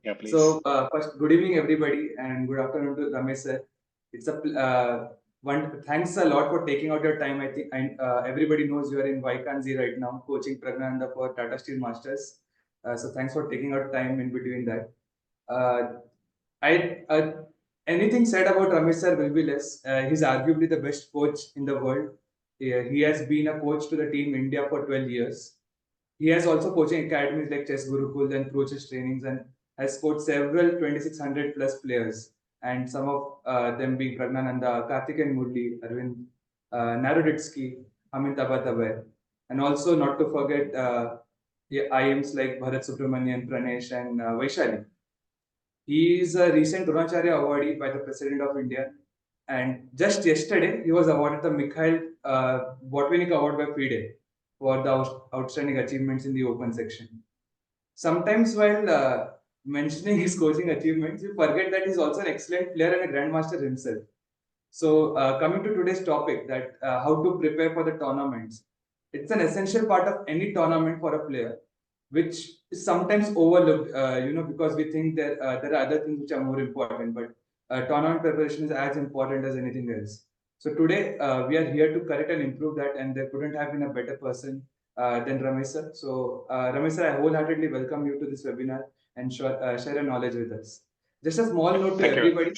Yeah, please. So first, good evening everybody, and good afternoon to Ramesh sir. It's a thanks a lot for taking out your time. I think everybody knows you are in Vaikanzi right now, coaching Pragnananda for Tata Steel Masters. So thanks for taking out time in between that. Uh, I Anything said about Ramesh sir will be less. He's arguably the best coach in the world. He has been a coach to the team India for 12 years. He has also coaching academies like Chess Gurukul and Pro Chess trainings and has coached several 2600 plus players, and some of them being Pragnananda, Karthikeyan Murli, Arvind Naroditsky, Amit Abatabai, and also not to forget IMs like Bharat Subramanian, Pranesh, and Vaishali. He is a recent Dronacharya awardee by the President of India. And just yesterday, he was awarded the Mikhail Botvinnik Award by FIDE for the outstanding achievements in the open section. Sometimes, while mentioning his coaching achievements, we forget that he's also an excellent player and a grandmaster himself. So, coming to today's topic, that how to prepare for the tournaments, it's an essential part of any tournament for a player, which is sometimes overlooked. Because we think there are other things which are more important, but tournament preparation is as important as anything else. So today we are here to correct and improve that, and there couldn't have been a better person than Ramesh sir. So Ramesh sir, I wholeheartedly welcome you to this webinar and share your knowledge with us. Just a small note to everybody.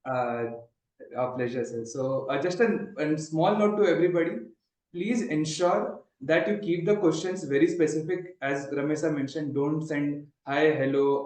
Our pleasure, sir. So, just a small note to everybody. Please ensure that you keep the questions very specific. As Ramesa mentioned, don't send hi, hello,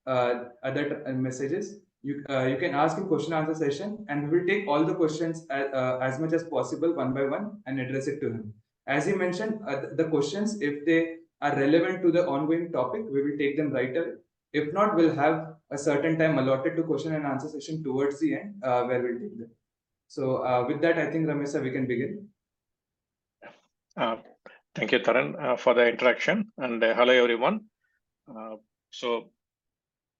or other messages. You can ask in question answer session, and we will take all the questions as much as possible, one by one, and address it to him. As he mentioned, the questions, if they are relevant to the ongoing topic, we will take them right away. If not, we'll have a certain time allotted to question and answer session towards the end, where we'll take them. So with that, I think Ramesa, we can begin. Thank you, Taran, for the introduction, and hello everyone. So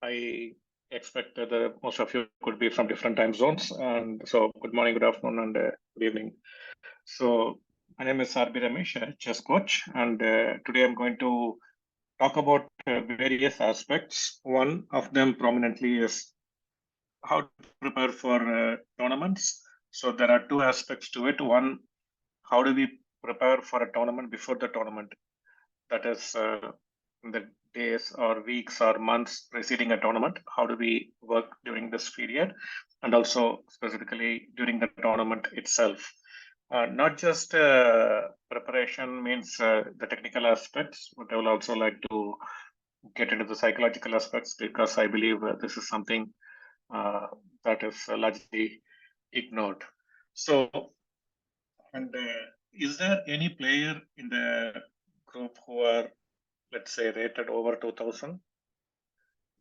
I expect that most of you could be from different time zones, and so good morning, good afternoon, and good evening. So my name is RB Ramesh, chess coach, and today I'm going to talk about various aspects. One of them prominently is how to prepare for tournaments. So there are two aspects to it. One, how do we prepare for a tournament before the tournament? That is in the days or weeks or months preceding a tournament. How do we work during this period? And also specifically during the tournament itself. Not just preparation means the technical aspects, but I will also like to get into the psychological aspects, because I believe this is something that is largely ignored. So, and is there any player in the group who are, let's say, rated over 2000? Is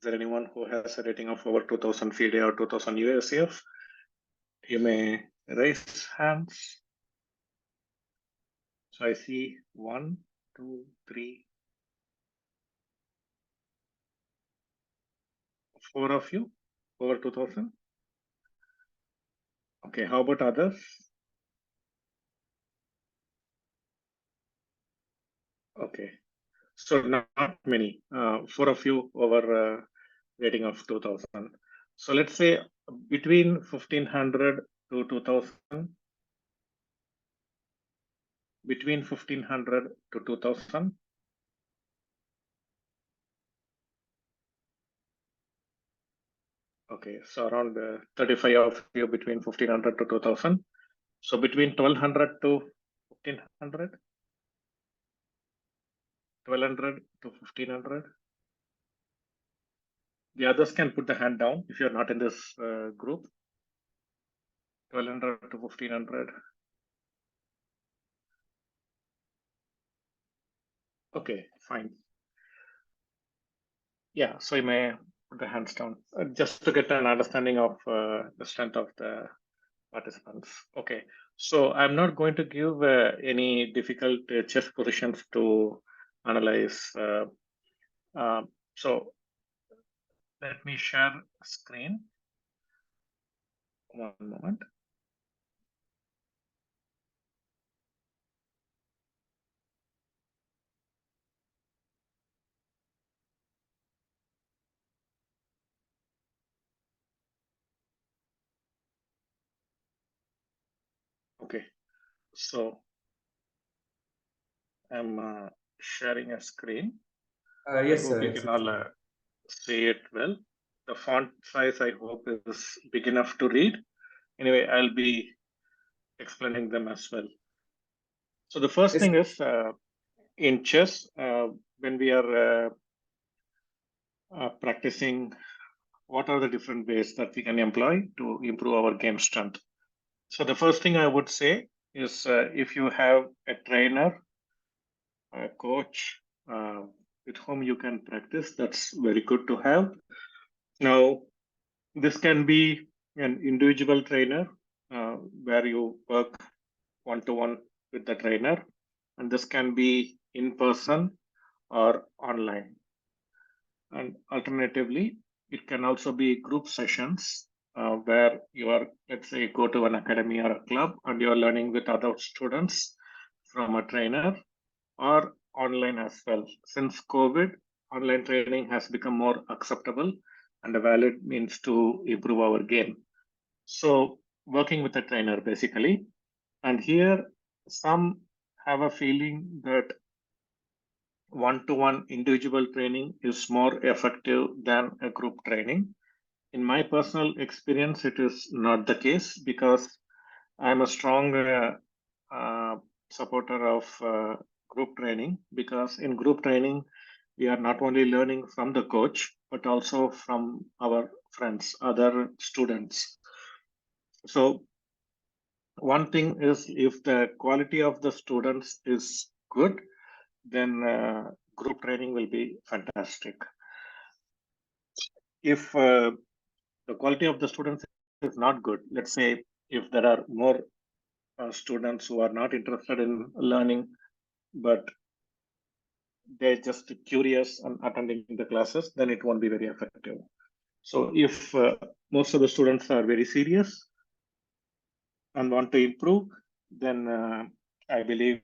there anyone who has a rating of over 2000 FIDE or 2000 USCF? You may raise hands. So I see 1, 2, 3, 4 of you over 2000. Okay, how about others? Okay, so not many. 4 of you over rating of 2000. So let's say between 1500 to 2000. Between 1500 to 2000. Okay, so around 35 of you between 1500 to 2000. So between 1200 to 1500, 1200 to 1500. The others can put the hand down if you're not in this group. 1200 to 1500. Okay, fine. Yeah, so you may put the hands down just to get an understanding of the strength of the participants. Okay, so I'm not going to give any difficult chess positions to analyze. So let me share screen. One moment. Okay, so I'm sharing a screen. Yes, I hope sir. you can all see it well. The font size, I hope, is big enough to read. Anyway, I'll be explaining them as well. So the first Yes. thing is in chess, when we are practicing, what are the different ways that we can employ to improve our game strength? So the first thing I would say is if you have a trainer, a coach with whom you can practice, that's very good to have. Now, this can be an individual trainer where you work one-to-one with the trainer, and this can be in person or online. And alternatively, it can also be group sessions where you are, let's say, go to an academy or a club and you are learning with other students from a trainer, or online as well. Since COVID, online training has become more acceptable and a valid means to improve our game. So, working with a trainer basically. And here, some have a feeling that one-to-one individual training is more effective than a group training. In my personal experience, it is not the case because I'm a strong uh, supporter of group training, because in group training, we are not only learning from the coach, but also from our friends, other students. So one thing is, if the quality of the students is good, then group training will be fantastic. If the quality of the students is not good, let's say if there are more students who are not interested in learning, but they're just curious and attending the classes, then it won't be very effective. So if most of the students are very serious and want to improve, then I believe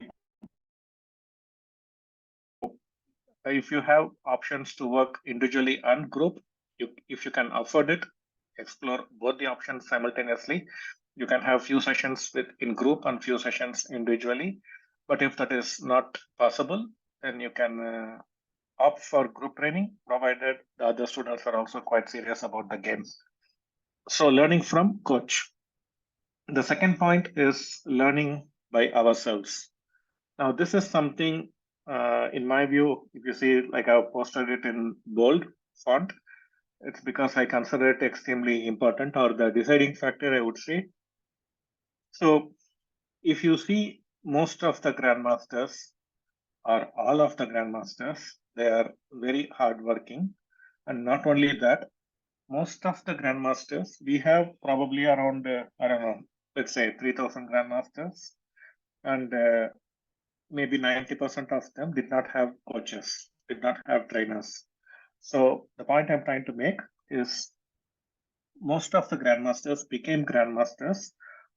if you have options to work individually and group, if you can afford it, explore both the options simultaneously. You can have few sessions in group and few sessions individually. But if that is not possible, then you can opt for group training, provided the other students are also quite serious about the game. So learning from coach. The second point is learning by ourselves. Now, this is something, in my view, if you see, like I've posted it in bold font, it's because I consider it extremely important, or the deciding factor, I would say. So, if you see most of the grandmasters, or all of the grandmasters, they are very hardworking. And not only that, most of the grandmasters, we have probably around, I don't know, let's say 3,000 grandmasters. And maybe 90% of them did not have coaches, did not have trainers. So the point I'm trying to make is most of the grandmasters became grandmasters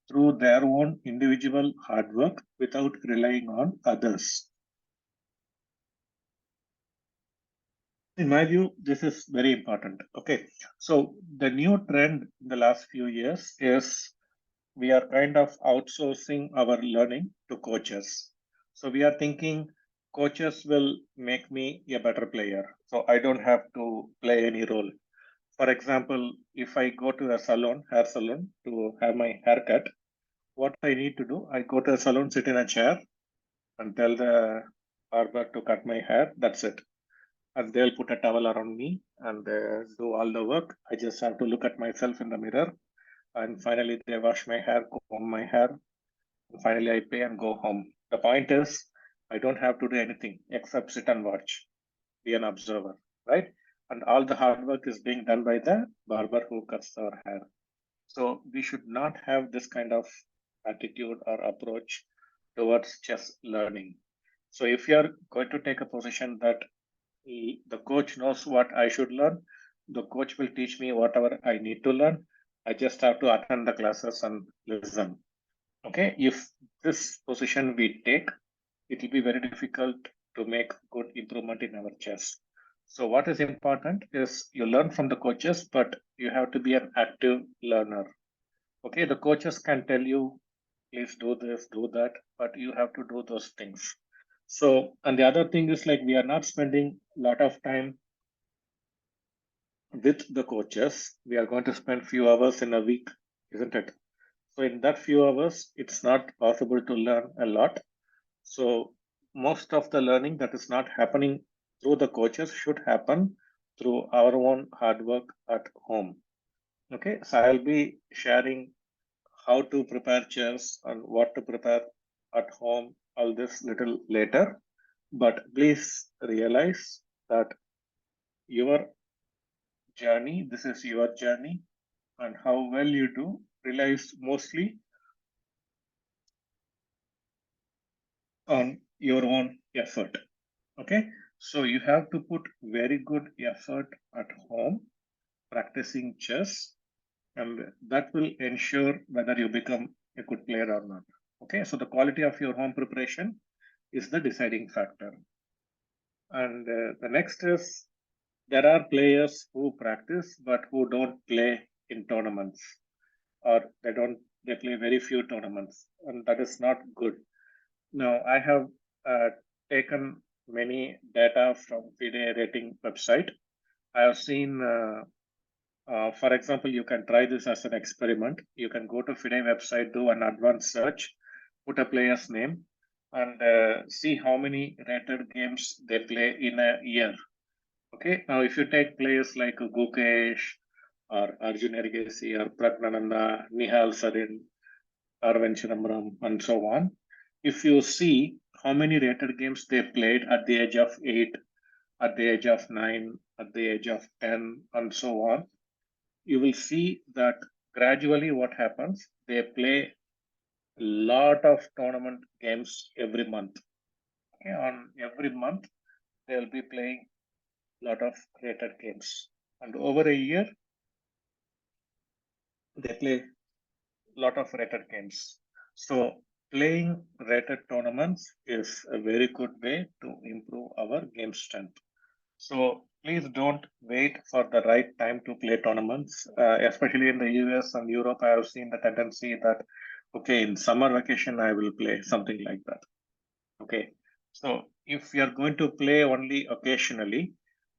through their own individual hard work without relying on others. In my view, this is very important. Okay, so the new trend in the last few years is we are kind of outsourcing our learning to coaches. So we are thinking coaches will make me a better player. So I don't have to play any role. For example, if I go to a salon, hair salon, to have my hair cut, what I need to do, I go to a salon, sit in a chair, and tell the barber to cut my hair. That's it. And they'll put a towel around me and do all the work. I just have to look at myself in the mirror. And finally, they wash my hair, comb my hair. And finally, I pay and go home. The point is, I don't have to do anything except sit and watch, be an observer, right? And all the hard work is being done by the barber who cuts our hair. So we should not have this kind of attitude or approach towards chess learning. So if you are going to take a position that the coach knows what I should learn, the coach will teach me whatever I need to learn. I just have to attend the classes and listen. Okay, if this position we take, it will be very difficult to make good improvement in our chess. So what is important is you learn from the coaches, but you have to be an active learner. Okay, the coaches can tell you please do this, do that, but you have to do those things. So, and the other thing is like we are not spending a lot of time with the coaches. We are going to spend few hours in a week, isn't it? So in that few hours, it's not possible to learn a lot. So most of the learning that is not happening through the coaches should happen through our own hard work at home. Okay, so I'll be sharing how to prepare chairs and what to prepare at home, all this little later. But please realize that your journey, this is your journey, and how well you do relies mostly on your own effort. Okay, so you have to put very good effort at home practicing chess, and that will ensure whether you become a good player or not. Okay, so the quality of your home preparation is the deciding factor. And the next is there are players who practice but who don't play in tournaments, or they play very few tournaments, and that is not good. Now, I have taken many data from FIDE rating website. I have seen, for example, you can try this as an experiment. You can go to FIDE website, do an advanced search, put a player's name, and see how many rated games they play in a year. Okay, now if you take players like Gukesh or Arjun Erigesi or Pragnananda, Nihal Sarin, Arvind Chidambaram, and so on, if you see how many rated games they played at the age of 8, at the age of 9, at the age of 10, and so on, you will see that gradually what happens, they play a lot of tournament games every month. Okay, on every month, they will be playing a lot of rated games. And over a year, they play a lot of rated games. So playing rated tournaments is a very good way to improve our game strength. So please don't wait for the right time to play tournaments, especially in the US and Europe. I have seen the tendency that, okay, in summer vacation, I will play something like that. Okay, so if you are going to play only occasionally,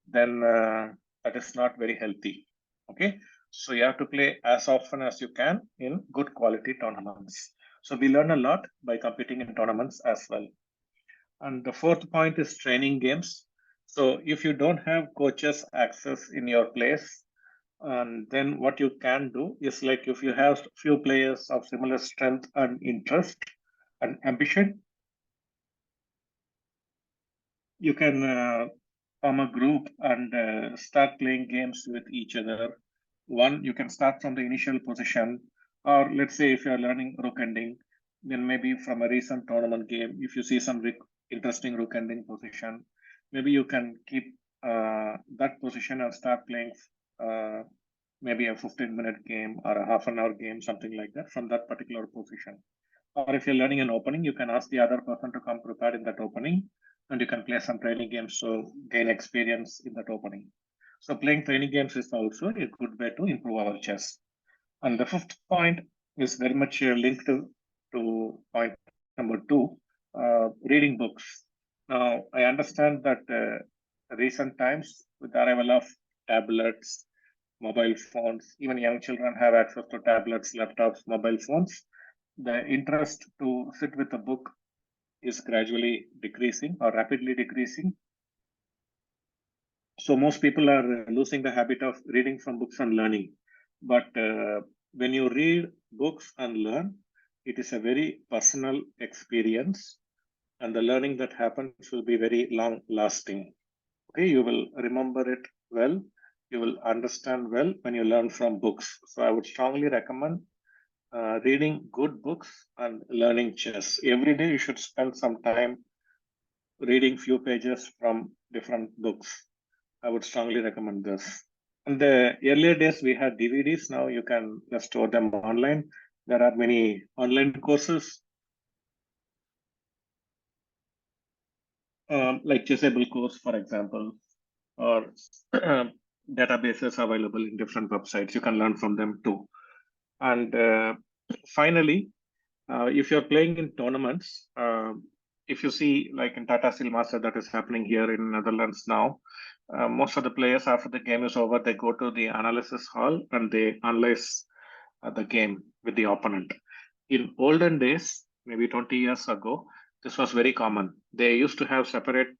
then that is not very healthy. Okay, so you have to play as often as you can in good quality tournaments. So we learn a lot by competing in tournaments as well. And the fourth point is training games. So if you don't have coaches access in your place, and then what you can do is like if you have few players of similar strength and interest and ambition, you can form a group and start playing games with each other. One, you can start from the initial position, or let's say if you are learning rook ending, then maybe from a recent tournament game, if you see some interesting rook ending position, maybe you can keep that position and start playing uh, maybe a 15-minute game or a half an hour game, something like that from that particular position. Or if you're learning an opening, you can ask the other person to come prepared in that opening, and you can play some training games to gain experience in that opening. So playing training games is also a good way to improve our chess. And the fifth point is very much linked to point number two, reading books. Now, I understand that recent times with the arrival of tablets, mobile phones, even young children have access to tablets, laptops, mobile phones. The interest to sit with a book is gradually decreasing or rapidly decreasing. So most people are losing the habit of reading from books and learning. But when you read books and learn, it is a very personal experience, and the learning that happens will be very long lasting. Okay, you will remember it well, you will understand well when you learn from books. So I would strongly recommend reading good books and learning chess. Every day you should spend some time reading few pages from different books. I would strongly recommend this. In the earlier days, we had DVDs. Now you can just store them online. There are many online courses like Chessable course, for example, or databases available in different websites. You can learn from them too. And finally, If you're playing in tournaments, if you see like in Tata Steel Master that is happening here in Netherlands now, most of the players after the game is over, they go to the analysis hall and they analyze the game with the opponent. In olden days, maybe 20 years ago, this was very common. They used to have separate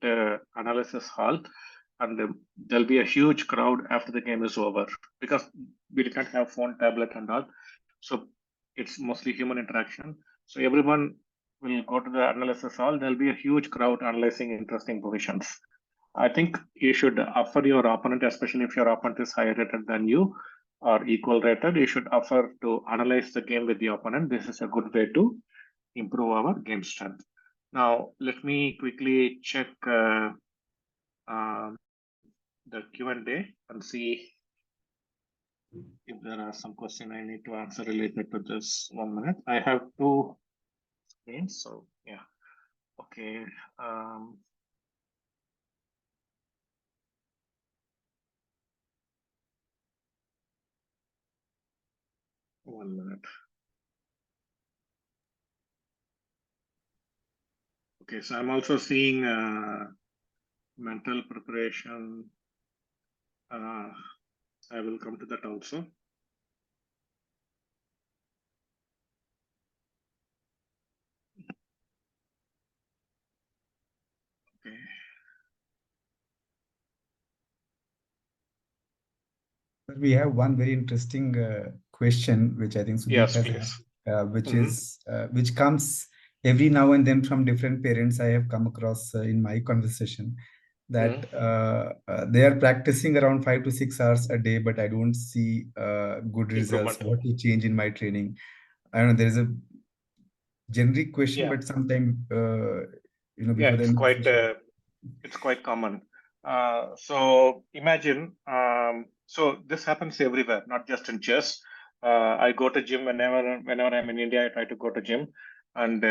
analysis hall, and there'll be a huge crowd after the game is over because we did not have phone, tablet, and all. So it's mostly human interaction. So everyone will go to the analysis hall. There'll be a huge crowd analyzing interesting positions. I think you should offer your opponent, especially if your opponent is higher rated than you or equal rated, you should offer to analyze the game with the opponent. This is a good way to improve our game strength. Now, let me quickly check the Q&A and see if there are some questions I need to answer related to this. 1 minute. I have 2 screens, so yeah. Okay. 1 minute. Okay, so I'm also seeing mental preparation. I will come to that also. Okay. We have one very interesting question, which I think Sudip Yes, has please. asked, which comes every now and then from different parents I have come across in my conversation, that they are practicing around 5 to 6 hours a day, but I don't see good results. Improvement. What to change in my training? I don't know. There is a generic question, Yeah. but sometimes before Yeah, the end of the session. it's quite common. So imagine, so this happens everywhere, not just in chess. I go to gym whenever I'm in India. I try to go to gym, and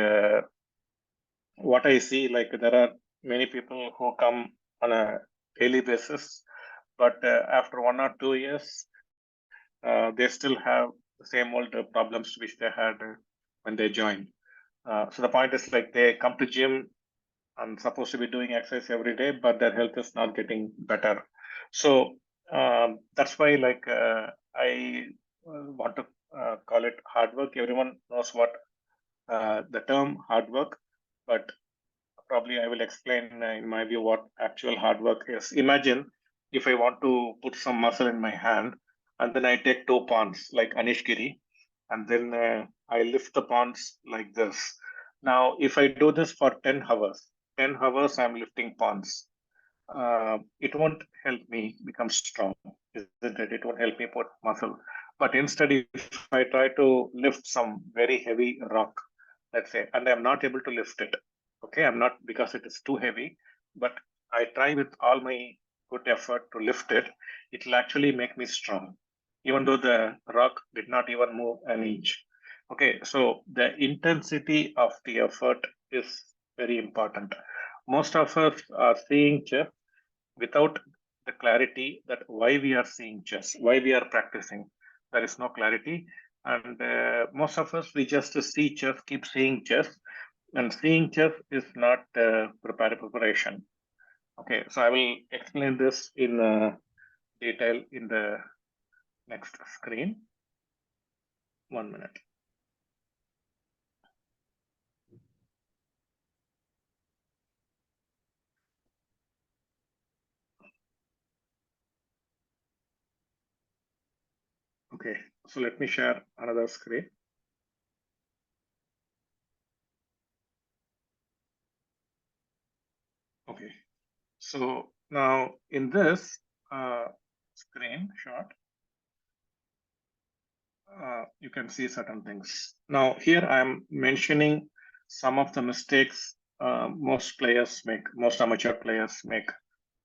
what I see, like there are many people who come on a daily basis, but after 1 or 2 years, they still have the same old problems which they had when they joined. So the point is like they come to gym and supposed to be doing exercise every day, but their health is not getting better. So that's why like I want to call it hard work. Everyone knows what the term hard work, but probably I will explain in my view what actual hard work is. Imagine if I want to put some muscle in my hand and then I take 2 pawns like Anish Giri and then I lift the pawns like this. Now, if I do this for 10 hours, 10 hours I'm lifting pawns. It won't help me become strong, isn't it? It won't help me put muscle. But instead, if I try to lift some very heavy rock, let's say, and I'm not able to lift it, okay, I'm not because it is too heavy, but I try with all my good effort to lift it, it will actually make me strong, even though the rock did not even move an inch. Okay, so the intensity of the effort is very important. Most of us are seeing chess without the clarity that why we are seeing chess, why we are practicing. There is no clarity. And most of us, we just see chess, keep seeing chess, and seeing chess is not preparation. Okay, so I will explain this in detail in the next screen. 1 minute. Okay, so let me share another screen. Okay, so now in this screenshot, you can see certain things. Now here I'm mentioning some of the mistakes most players make, most amateur players make.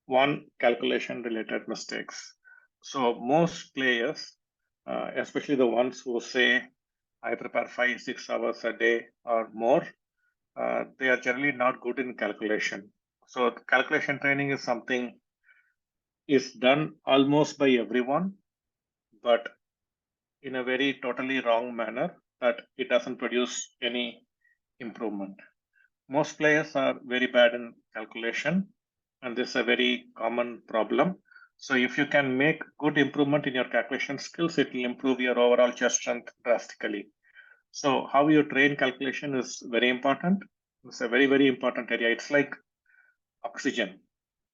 One, calculation related mistakes. So most players, especially the ones who say, I prepare 5-6 hours a day or more, they are generally not good in calculation. So calculation training is something is done almost by everyone, but in a very totally wrong manner. that it doesn't produce any improvement. Most players are very bad in calculation, and this is a very common problem. So if you can make good improvement in your calculation skills, it will improve your overall chess strength drastically. So how you train calculation is very important. It's a very, very important area. It's like oxygen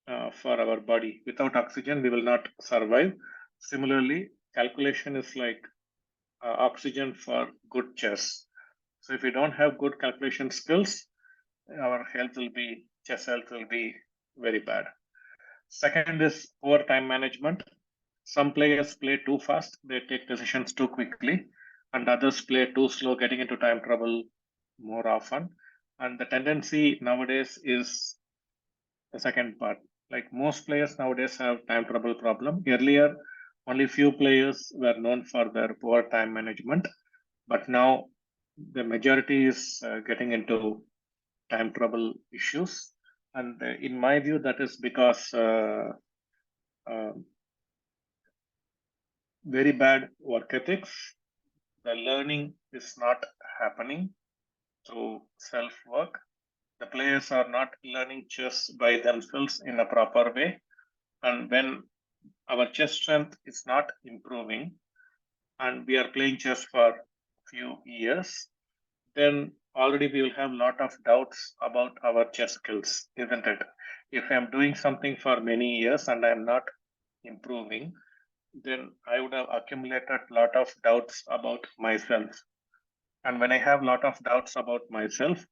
for our body. Without oxygen, we will not survive. Similarly, calculation is like oxygen for good chess. So if we don't have good calculation skills, our chess health will be very bad. Second is poor time management. Some players play too fast, they take decisions too quickly, and others play too slow, getting into time trouble more often. And the tendency nowadays is the second part. Like most players nowadays have time trouble problem. Earlier, only few players were known for their poor time management, but now the majority is getting into time trouble issues. And in my view, that is because very bad work ethics. The learning is not happening through self-work. The players are not learning chess by themselves in a proper way. And when our chess strength is not improving, and we are playing chess for a few years, then already we will have a lot of doubts about our chess skills, isn't it? If I'm doing something for many years and I'm not improving, then I would have accumulated a lot of doubts about myself. And when I have a lot of doubts about myself,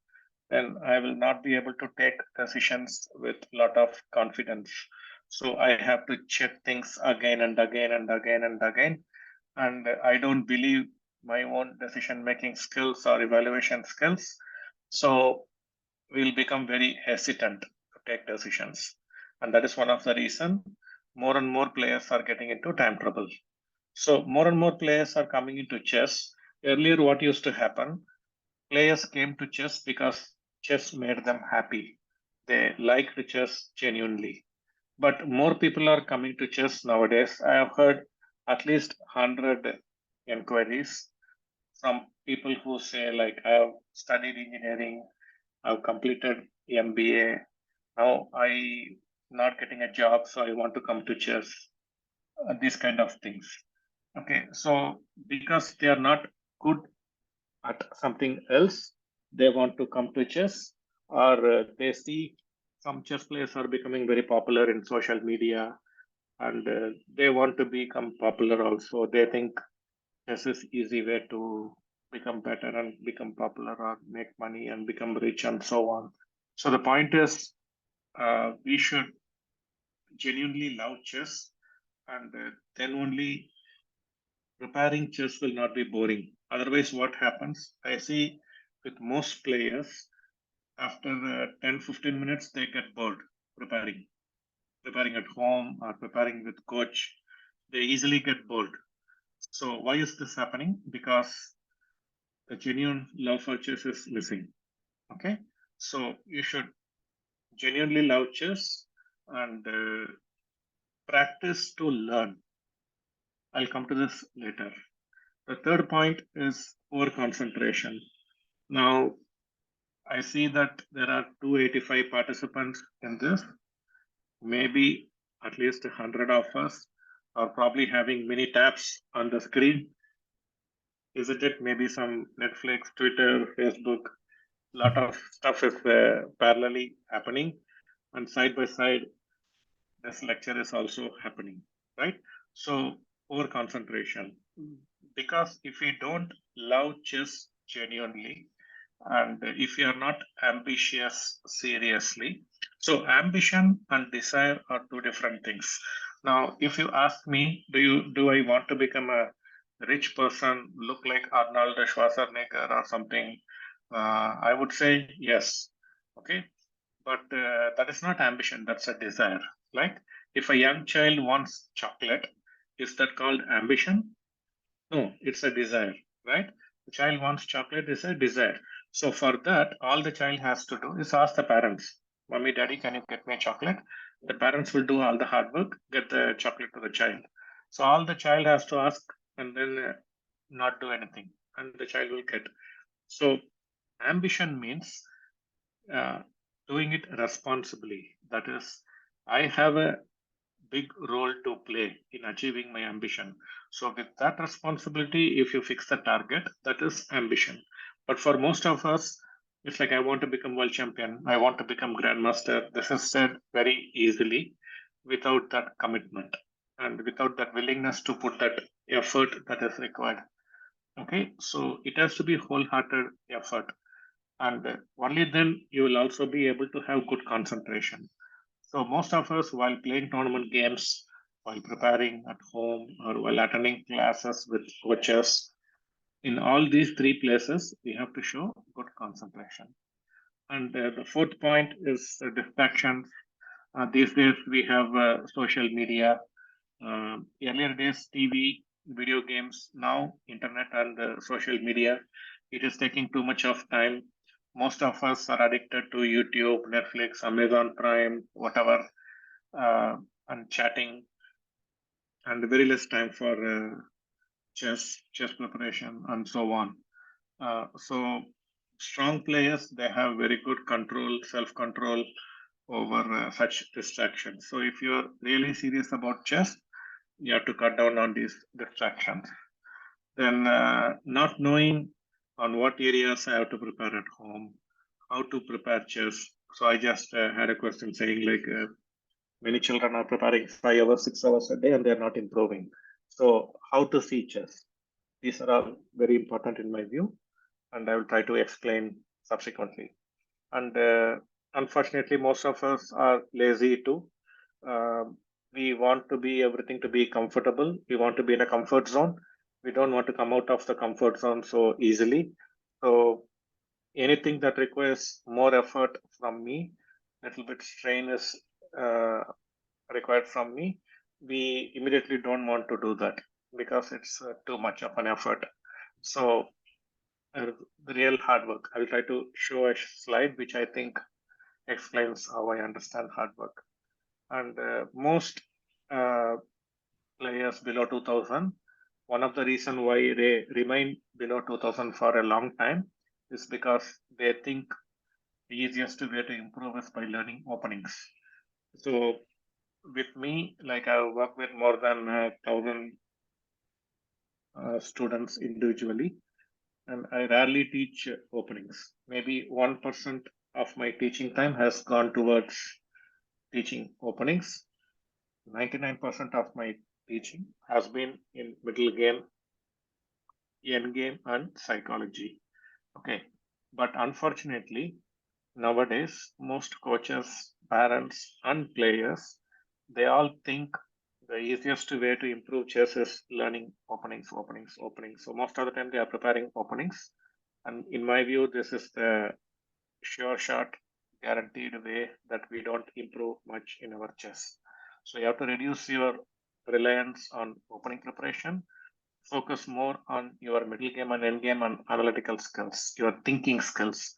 then I will not be able to take decisions with a lot of confidence. So I have to check things again and again and again and again. And I don't believe my own decision-making skills or evaluation skills. So we'll become very hesitant to take decisions. And that is one of the reasons more and more players are getting into time trouble. So more and more players are coming into chess. Earlier, what used to happen? Players came to chess because chess made them happy. They liked chess genuinely. But more people are coming to chess nowadays. I have heard at least 100 inquiries from people who say, like, I have studied engineering, I've completed MBA, now I not getting a job, so I want to come to chess. These kind of things. Okay, so because they are not good at something else, they want to come to chess, or they see some chess players are becoming very popular in social media, and they want to become popular also. They think chess is easy way to become better and become popular or make money and become rich and so on. So the point is, we should genuinely love chess, and then only preparing chess will not be boring. Otherwise, what happens? I see with most players, after 10-15 minutes, they get bored preparing. Preparing at home or preparing with coach, they easily get bored. So why is this happening? Because the genuine love for chess is missing. Okay, so you should genuinely love chess and practice to learn. I'll come to this later. The third point is poor concentration. Now, I see that there are 285 participants in this. Maybe at least 100 of us are probably having many tabs on the screen. Isn't it? Maybe some Netflix, Twitter, Facebook, lot of stuff is parallelly happening, and side by side, this lecture is also happening, right? So poor concentration, because if we don't love chess genuinely, and if you are not ambitious seriously, so ambition and desire are two different things. Now, if you ask me, do I want to become a rich person, look like Arnold Schwarzenegger or something? I would say yes. Okay, but that is not ambition, that's a desire. Like if a young child wants chocolate, is that called ambition? No, it's a desire, right? The child wants chocolate is a desire. So for that, all the child has to do is ask the parents, Mommy, Daddy, can you get me a chocolate? The parents will do all the hard work, get the chocolate to the child. So all the child has to ask and then not do anything. and the child will get. So ambition means doing it responsibly. That is, I have a big role to play in achieving my ambition. So with that responsibility, if you fix the target, that is ambition. But for most of us, it's like I want to become world champion, I want to become grandmaster. This is said very easily without that commitment and without that willingness to put that effort that is required. Okay, so it has to be wholehearted effort, and only then you will also be able to have good concentration. So most of us, while playing tournament games, while preparing at home, or while attending classes with coaches, in all these three places, we have to show good concentration. And the fourth point is distractions. These days, we have social media. Earlier days, TV, video games. Now, internet and social media. It is taking too much of time. Most of us are addicted to YouTube, Netflix, Amazon Prime, whatever, and chatting, and very less time for chess preparation, and so on. So strong players, they have very good control, self-control over such distractions. So if you're really serious about chess, you have to cut down on these distractions. Then not knowing on what areas I have to prepare at home, how to prepare chess. So I just had a question saying like, many children are preparing 5 hours, 6 hours a day, and they're not improving. So, how to see chess? These are all very important in my view, and I will try to explain subsequently. And unfortunately, most of us are lazy too. We want to be everything to be comfortable. We want to be in a comfort zone. We don't want to come out of the comfort zone so easily. So, anything that requires more effort from me, little bit strain is required from me, we immediately don't want to do that because it's too much of an effort. So the real hard work. I will try to show a slide which I think explains how I understand hard work. And most players below 2000, one of the reason why they remain below 2000 for a long time is because they think the easiest way to improve is by learning openings. So with me, like I work with more than 1,000 students individually, and I rarely teach openings. Maybe 1% of my teaching time has gone towards teaching openings. 99% of my teaching has been in middle game, end game, and psychology. Okay, but unfortunately, nowadays, most coaches, parents, and players, they all think the easiest way to improve chess is learning openings, openings, openings. So most of the time they are preparing openings. And in my view, this is the sure shot, guaranteed way that we don't improve much in our chess. So you have to reduce your reliance on opening preparation, focus more on your middle game and end game and analytical skills, your thinking skills.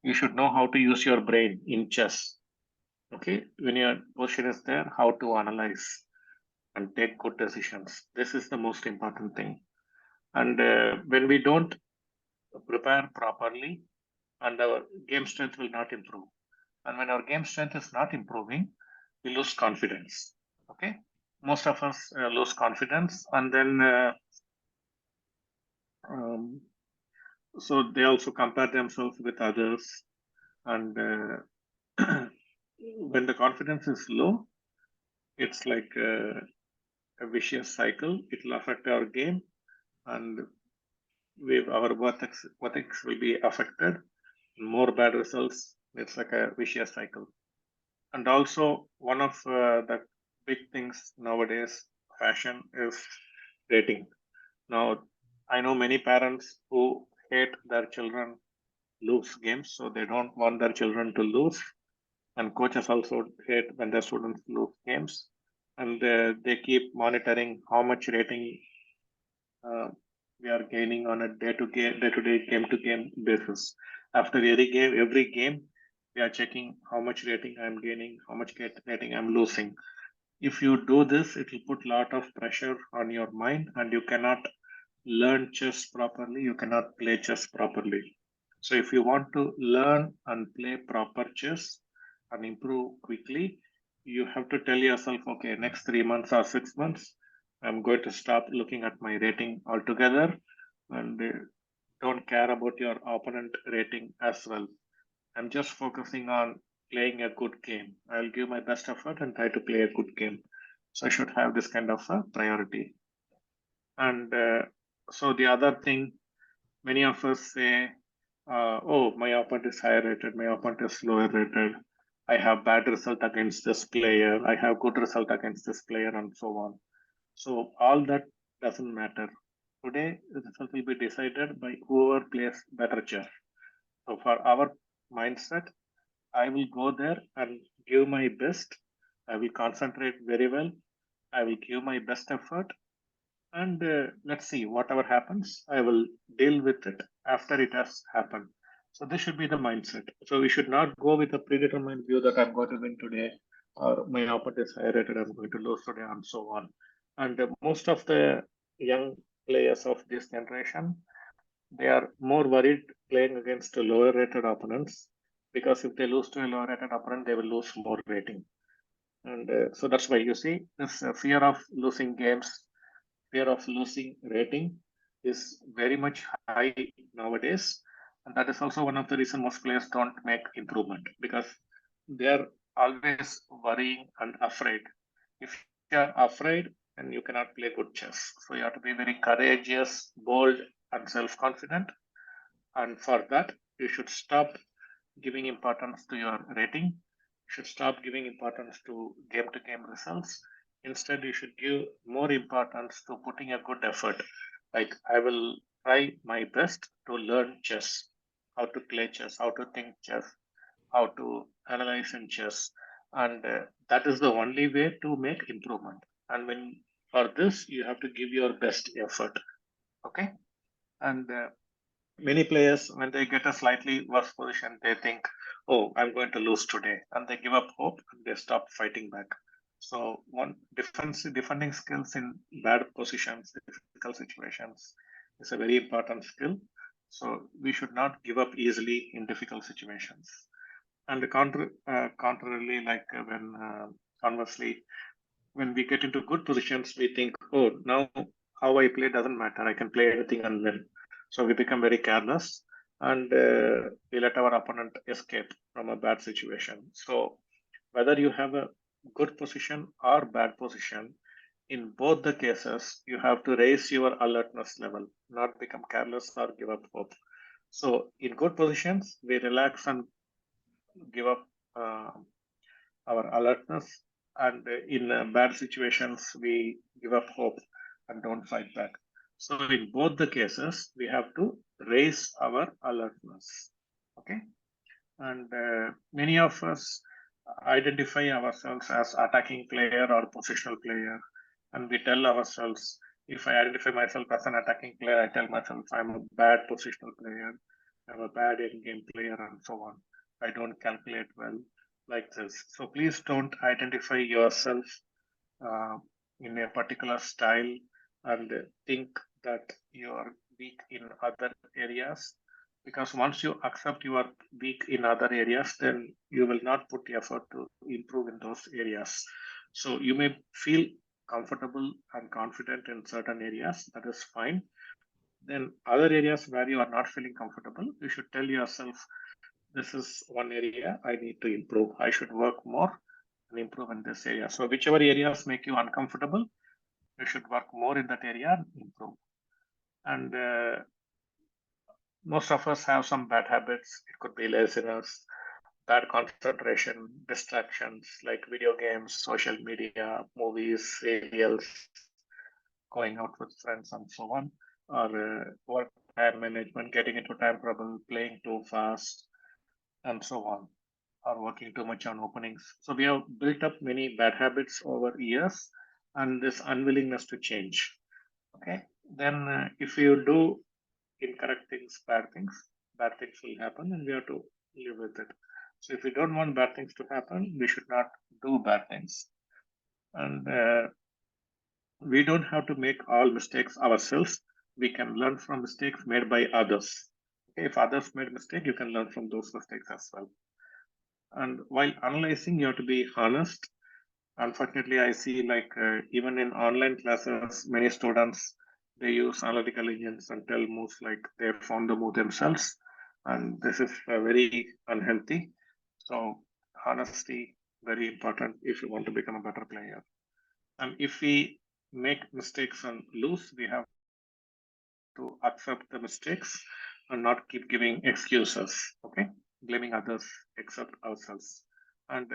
You should know how to use your brain in chess. Okay, when your position is there, how to analyze and take good decisions. This is the most important thing. And when we don't prepare properly, and our game strength will not improve. And when our game strength is not improving, we lose confidence. Okay, most of us lose confidence, and then um, so they also compare themselves with others, and when the confidence is low, it's like a vicious cycle. It will affect our game, and our vertex will be affected. More bad results. It's like a vicious cycle. And also, one of the big things nowadays, fashion, is rating. Now, I know many parents who hate their children lose games, so they don't want their children to lose. And coaches also hate when their students lose games, and they keep monitoring how much rating we are gaining on a day-to-day, game-to-game basis. After every game, we are checking how much rating I'm gaining, how much rating I'm losing. If you do this, it will put a lot of pressure on your mind, and you cannot learn chess properly, you cannot play chess properly. So if you want to learn and play proper chess and improve quickly, you have to tell yourself, okay, next 3 months or 6 months, I'm going to stop looking at my rating altogether and don't care about your opponent rating as well. I'm just focusing on playing a good game. I'll give my best effort and try to play a good game. So I should have this kind of a priority. And so the other thing, many of us say, oh, my opponent is higher rated, my opponent is lower rated. I have bad result against this player. I have good result against this player, and so on. So all that doesn't matter. Today, the result will be decided by whoever plays better chess. So for our mindset, I will go there and give my best. I will concentrate very well. I will give my best effort. And let's see, whatever happens, I will deal with it after it has happened. So this should be the mindset. So we should not go with a predetermined view that I'm going to win today, or my opponent is high rated, I'm going to lose today, and so on. And most of the young players of this generation, they are more worried playing against lower rated opponents, because if they lose to a lower rated opponent, they will lose more rating. And so that's why you see this fear of losing games, fear of losing rating is very much high nowadays. And that is also one of the reasons most players don't make improvement, because they're always worrying and afraid. If you're afraid, then you cannot play good chess. So you have to be very courageous, bold, and self-confident. And for that, you should stop giving importance to your rating. You should stop giving importance to game-to-game results. Instead, you should give more importance to putting a good effort. Like, I will try my best to learn chess, how to play chess, how to think chess, how to analyze in chess. And that is the only way to make improvement. And when for this, you have to give your best effort. Okay. And many players, when they get a slightly worse position, they think, oh, I'm going to lose today, and they give up hope and they stop fighting back. So one defending skills in bad positions, difficult situations, is a very important skill. So we should not give up easily in difficult situations. And contrarily, like conversely, when we get into good positions, we think, oh, now how I play doesn't matter. I can play anything and win. So we become very careless, and we let our opponent escape from a bad situation. So whether you have a good position or bad position, in both the cases, you have to raise your alertness level, not become careless or give up hope. So in good positions, we relax and give up our alertness, and in bad situations, we give up hope and don't fight back. So in both the cases, we have to raise our alertness. Okay. And many of us identify ourselves as attacking player or positional player. And we tell ourselves, if I identify myself as an attacking player, I tell myself I'm a bad positional player, I'm a bad in-game player, and so on. I don't calculate well, like this. So please don't identify yourself in a particular style and think that you are weak in other areas, because once you accept you are weak in other areas, then you will not put effort to improve in those areas. So you may feel comfortable and confident in certain areas, that is fine. Then other areas where you are not feeling comfortable, you should tell yourself, this is one area I need to improve. I should work more and improve in this area. So whichever areas make you uncomfortable, you should work more in that area and improve. And most of us have some bad habits. It could be laziness, bad concentration, distractions like video games, social media, movies, serials, going out with friends, and so on, or work time management, getting into time trouble, playing too fast, and so on, or working too much on openings. So we have built up many bad habits over years, and this unwillingness to change. Okay, then if you do incorrect things, bad things will happen, and we have to live with it. So if we don't want bad things to happen, we should not do bad things. And we don't have to make all mistakes ourselves. we can learn from mistakes made by others. Okay, if others made mistake, you can learn from those mistakes as well. And while analyzing, you have to be honest. Unfortunately, I see like even in online classes, many students, they use analytical engines and tell moves like they found the move themselves. And this is very unhealthy. So honesty, very important if you want to become a better player. And if we make mistakes and lose, we have to accept the mistakes and not keep giving excuses, okay? Blaming others except ourselves. And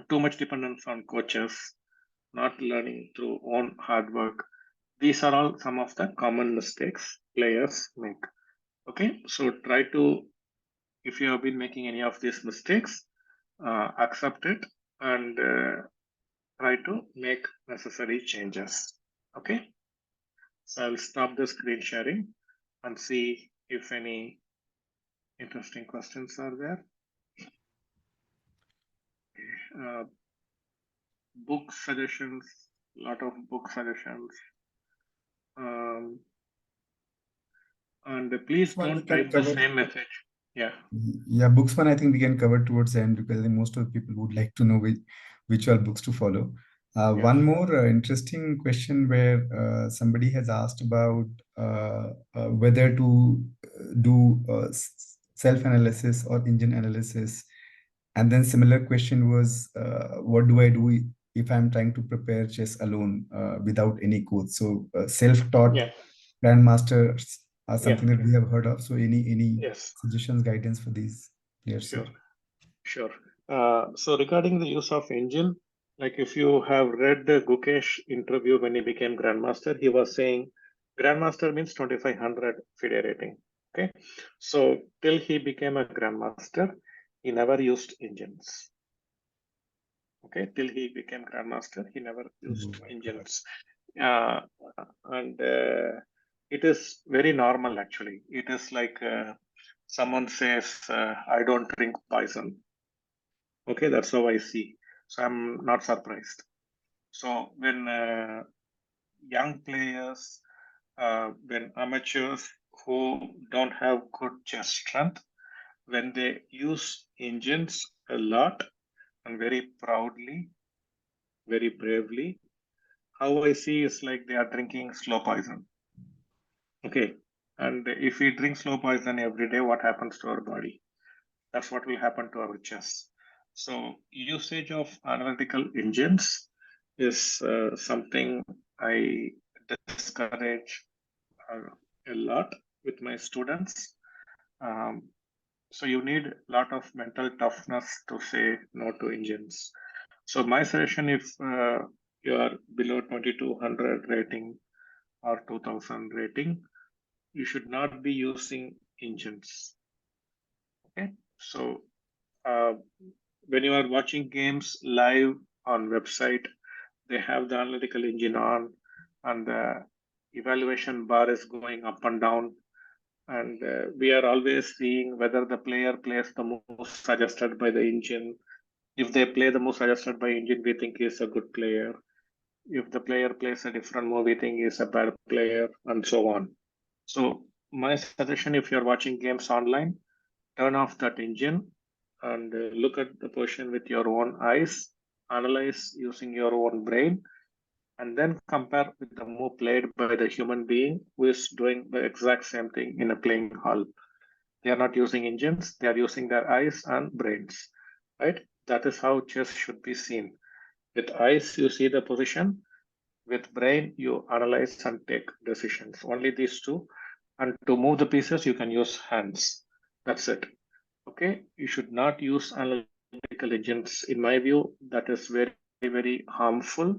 too much dependence on coaches, not learning through own hard work. These are all some of the common mistakes players make. Okay, so try to, if you have been making any of these mistakes, accept it and try to make necessary changes. Okay, so I'll stop the screen sharing and see if any interesting questions are there. Book suggestions, lot of book suggestions. And please don't type the same message. Yeah. Yeah, books one I think we can cover towards the end because I think most of the people would like to know which are books to follow. One more interesting question where somebody has asked about whether to do self-analysis or engine analysis. And then similar question was, what do I do if I'm trying to prepare chess alone without any coach? So self-taught grandmasters are something that we have heard of. So any suggestions, guidance for these players? Sure. So regarding the use of engine, like if you have read the Gukesh interview when he became grandmaster, he was saying grandmaster means 2500 FIDE rating. Okay, so till he became a grandmaster, he never used engines. Okay, till he became grandmaster, he never used engines. And it is very normal actually. It is like someone says, I don't drink poison. Okay, that's how I see. So I'm not surprised. So when young players, when amateurs who don't have good chess strength, when they use engines a lot and very proudly, very bravely, how I see is like they are drinking slow poison. Okay, and if we drink slow poison every day, what happens to our body? That's what will happen to our chess. So usage of analytical engines is something I discourage a lot with my students. So you need a lot of mental toughness to say no to engines. So my suggestion, if you are below 2200 rating or 2000 rating, you should not be using engines. Okay, so when you are watching games live on website, they have the analytical engine on and the evaluation bar is going up and down. And we are always seeing whether the player plays the move suggested by the engine. If they play the move suggested by engine, we think he's a good player. If the player plays a different move, we think he's a bad player, and so on. So my suggestion, if you're watching games online, turn off that engine and look at the position with your own eyes, analyze using your own brain, and then compare with the move played by the human being who is doing the exact same thing in a playing hall. They are not using engines, they are using their eyes and brains, right? That is how chess should be seen. With eyes, you see the position. With brain, you analyze and take decisions. Only these two. And to move the pieces, you can use hands. That's it. Okay, you should not use analytical engines. In my view, that is very, very harmful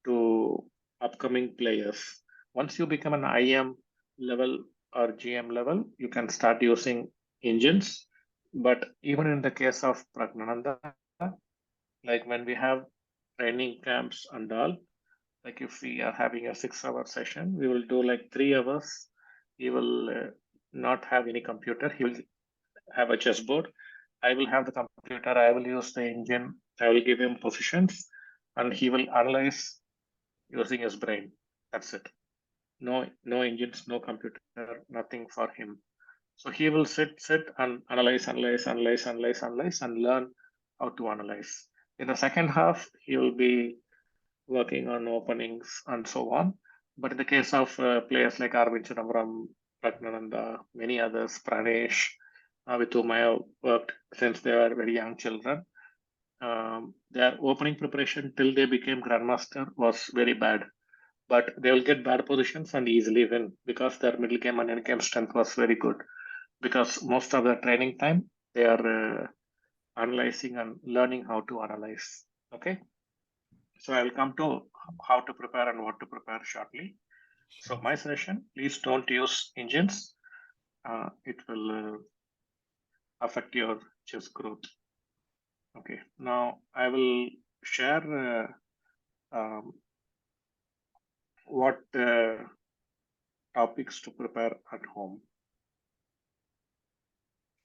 to upcoming players. Once you become an IM level or GM level, you can start using engines. But even in the case of Pragnananda, like when we have training camps and all, like if we are having a 6-hour session, we will do like 3 hours. He will not have any computer. He will have a chessboard. I will have the computer. I will use the engine. I will give him positions and he will analyze using his brain. That's it. no engines, no computer, nothing for him. So he will sit and analyze, and learn how to analyze. In the second half, he will be working on openings and so on. But in the case of players like RB Ramesh, Pragnananda, many others, Pranesh, with whom I have worked since they were very young children, their opening preparation till they became grandmaster was very bad. But they will get bad positions and easily win because their middle game and end game strength was very good. Because most of the training time they are analyzing and learning how to analyze. Okay, so I will come to how to prepare and what to prepare shortly. So my suggestion: please don't use engines. It will affect your chess growth. Okay, now I will share what topics to prepare at home.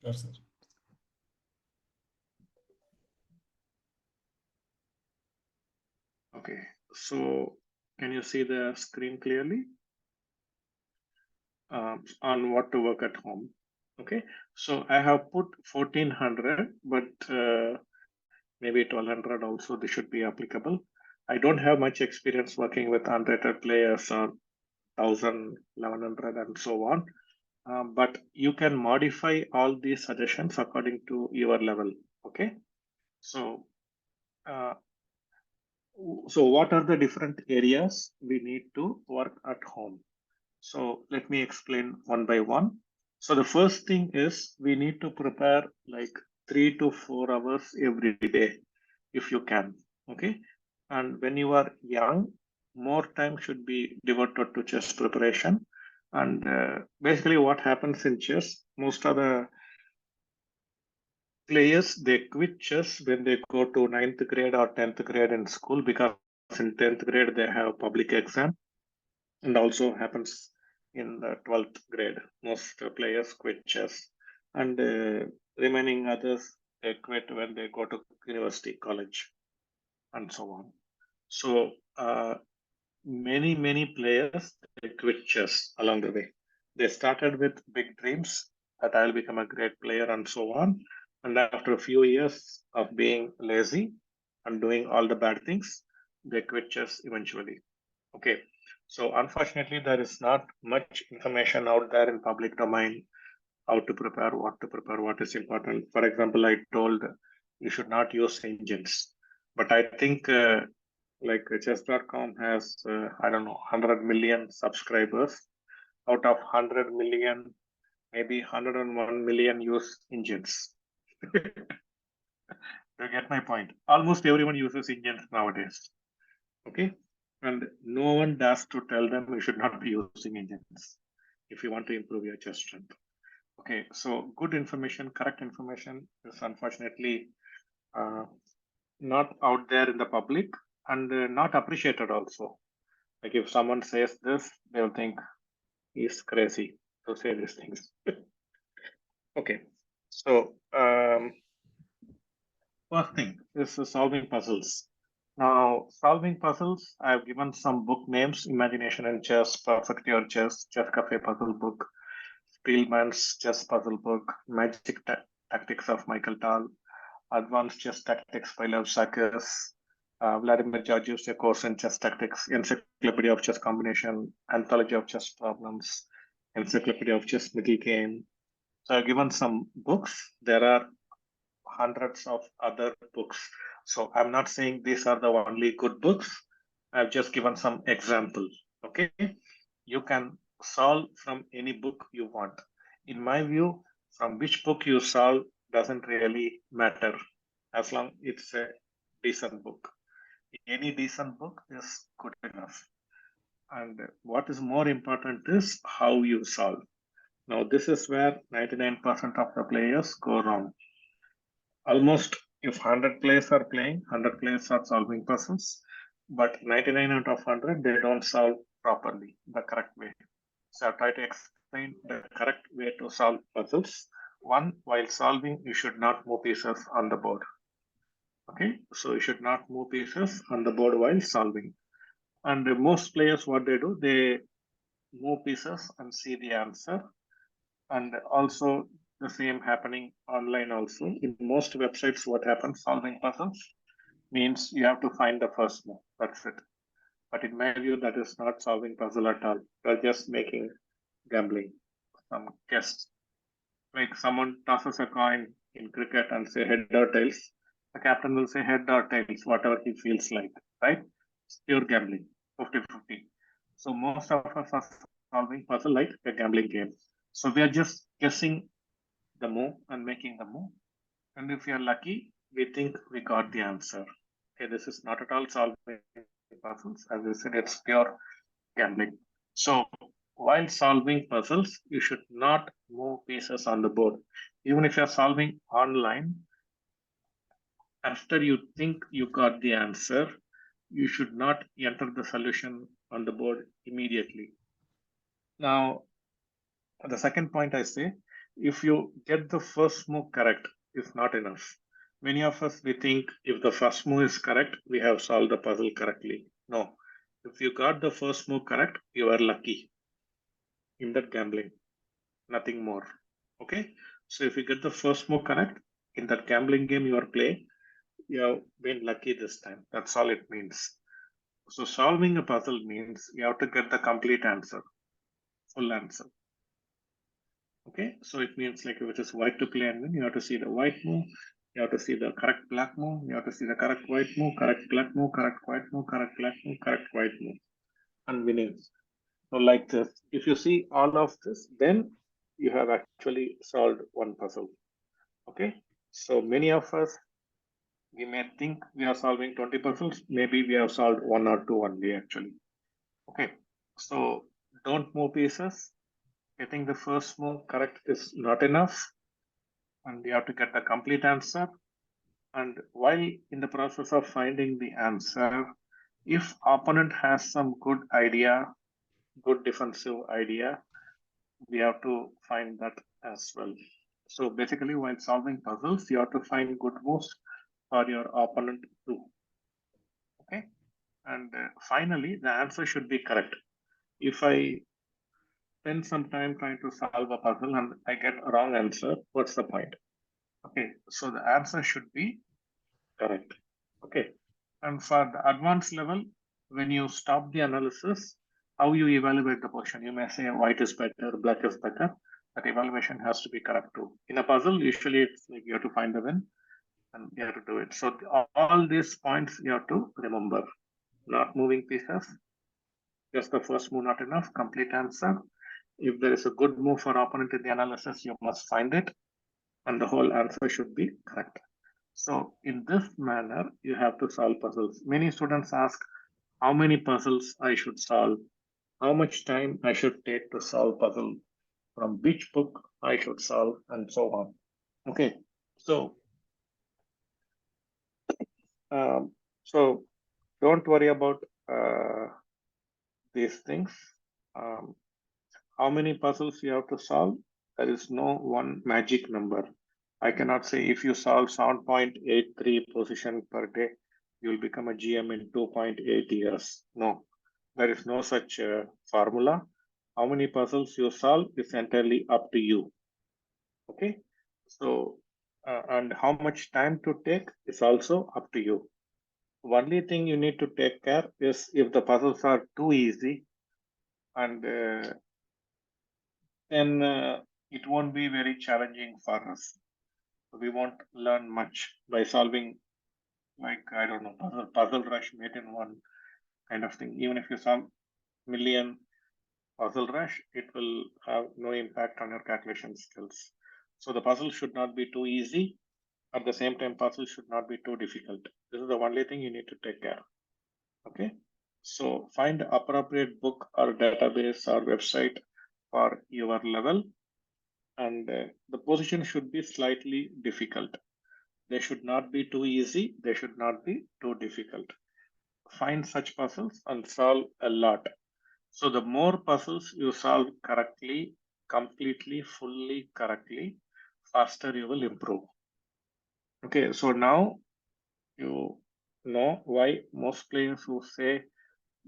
Sure, sir. Okay, so can you see the screen clearly on what to work at home? Okay, so I have put 1400, but maybe 1200 also, this should be applicable. I don't have much experience working with unrated players or 1000, 1100 and so on. But you can modify all these suggestions according to your level. Okay, so what are the different areas we need to work at home? So let me explain one by one. So the first thing is we need to prepare like 3 to 4 hours every day if you can. Okay, and when you are young, more time should be devoted to chess preparation. And basically what happens in chess, most of the players, they quit chess when they go to 9th grade or 10th grade in school, because in 10th grade they have public exam, and also happens in the 12th grade. Most players quit chess, and remaining others, they quit when they go to university, college, and so on. So many players, they quit chess along the way. They started with big dreams that I'll become a great player and so on. And after a few years of being lazy and doing all the bad things, they quit chess eventually. Okay. So unfortunately, there is not much information out there in public domain, how to prepare, what is important. For example, I told you should not use engines, but I think like chess.com has, I don't know, 100 million subscribers. Out of 100 million, maybe 101 million use engines. You get my point. Almost everyone uses engines nowadays. Okay. And no one dares to tell them you should not be using engines if you want to improve your chess strength. Okay. So good information, correct information is unfortunately not out there in the public, and not appreciated also. Like if someone says this, they'll think he's crazy to say these things. Okay, so first thing is solving puzzles. Now, solving puzzles, I've given some book names: Imagination in Chess, Perfect Your Chess, Chess Cafe Puzzle Book, Spielman's Chess Puzzle Book, Magic Tactics of Michael Tal, Advanced Chess Tactics by Lev Sakis, Vladimir Georgiev's A Course in Chess Tactics, Encyclopedia of Chess Combination, Anthology of Chess Problems, Encyclopedia of Chess Middle Game. So I've given some books. There are hundreds of other books. So I'm not saying these are the only good books. I've just given some examples. Okay, you can solve from any book you want. In my view, from which book you solve doesn't really matter, as long it's a decent book. Any decent book is good enough. And what is more important is how you solve. Now, this is where 99% of the players go wrong. Almost if 100 players are playing, 100 players are solving puzzles, but 99 out of 100, they don't solve properly, the correct way. So I'll try to explain the correct way to solve puzzles. One, while solving, you should not move pieces on the board. Okay, so you should not move pieces on the board while solving. And most players, what they do, they move pieces and see the answer. And also the same happening online also. In most websites, what happens, solving puzzles means you have to find the first move. That's it. But in my view, that is not solving puzzle at all. You're just making gambling, some guess. Like someone tosses a coin in cricket and say head or tails. The captain will say head or tails, whatever he feels like, right? It's pure gambling, 50-50. So most of us are solving puzzle like a gambling game. So we are just guessing the move and making the move. And if we are lucky, we think we got the answer. Okay, this is not at all solving puzzles. As I said, it's pure gambling. So while solving puzzles, you should not move pieces on the board. Even if you're solving online, after you think you got the answer, you should not enter the solution on the board immediately. Now, the second point I say, if you get the first move correct, is not enough. Many of us, we think if the first move is correct, we have solved the puzzle correctly. No, if you got the first move correct, you are lucky in that gambling, nothing more. Okay, so if you get the first move correct in that gambling game you are playing, you have been lucky this time. That's all it means. So solving a puzzle means you have to get the complete answer, full answer. Okay, so it means like if it is white to play and win, you have to see the white move, you have to see the correct black move, you have to see the correct white move, correct black move, correct white move, correct black move, correct white move, and winning. So like this, if you see all of this, then you have actually solved one puzzle. Okay, so many of us, we may think we are solving 20 puzzles, maybe we have solved one or two only actually. Okay, so don't move pieces. Getting the first move correct is not enough, and you have to get the complete answer. And while in the process of finding the answer, if opponent has some good idea, good defensive idea, we have to find that as well. So basically, while solving puzzles, you have to find good moves for your opponent too. Okay, and finally, the answer should be correct. If I spend some time trying to solve a puzzle and I get a wrong answer, what's the point? Okay, so the answer should be correct. Okay, and for the advanced level, when you stop the analysis, how you evaluate the position? You may say white is better, black is better. That evaluation has to be correct too. In a puzzle, usually it's like you have to find the win and you have to do it. So all these points you have to remember. Not moving pieces, just the first move not enough, complete answer. If there is a good move for opponent in the analysis, you must find it, and the whole answer should be correct. So in this manner, you have to solve puzzles. Many students ask how many puzzles I should solve, how much time I should take to solve puzzle, from which book I should solve, and so on. Okay, so so don't worry about these things. How many puzzles you have to solve? There is no one magic number. I cannot say if you solve 7.83 position per day, you will become a GM in 2.8 years. No, there is no such formula. How many puzzles you solve is entirely up to you. Okay, so and how much time to take is also up to you. Only thing you need to take care is if the puzzles are too easy, and then it won't be very challenging for us. We won't learn much by solving, like, I don't know, puzzle rush made in one kind of thing. Even if you solve million puzzle rush, it will have no impact on your calculation skills. So the puzzle should not be too easy. At the same time, puzzle should not be too difficult. This is the only thing you need to take care. Okay. So find the appropriate book or database or website for your level. And the position should be slightly difficult. They should not be too easy. They should not be too difficult. Find such puzzles and solve a lot. So the more puzzles you solve correctly, completely, fully correctly, faster you will improve. Okay, so now you know why most players who say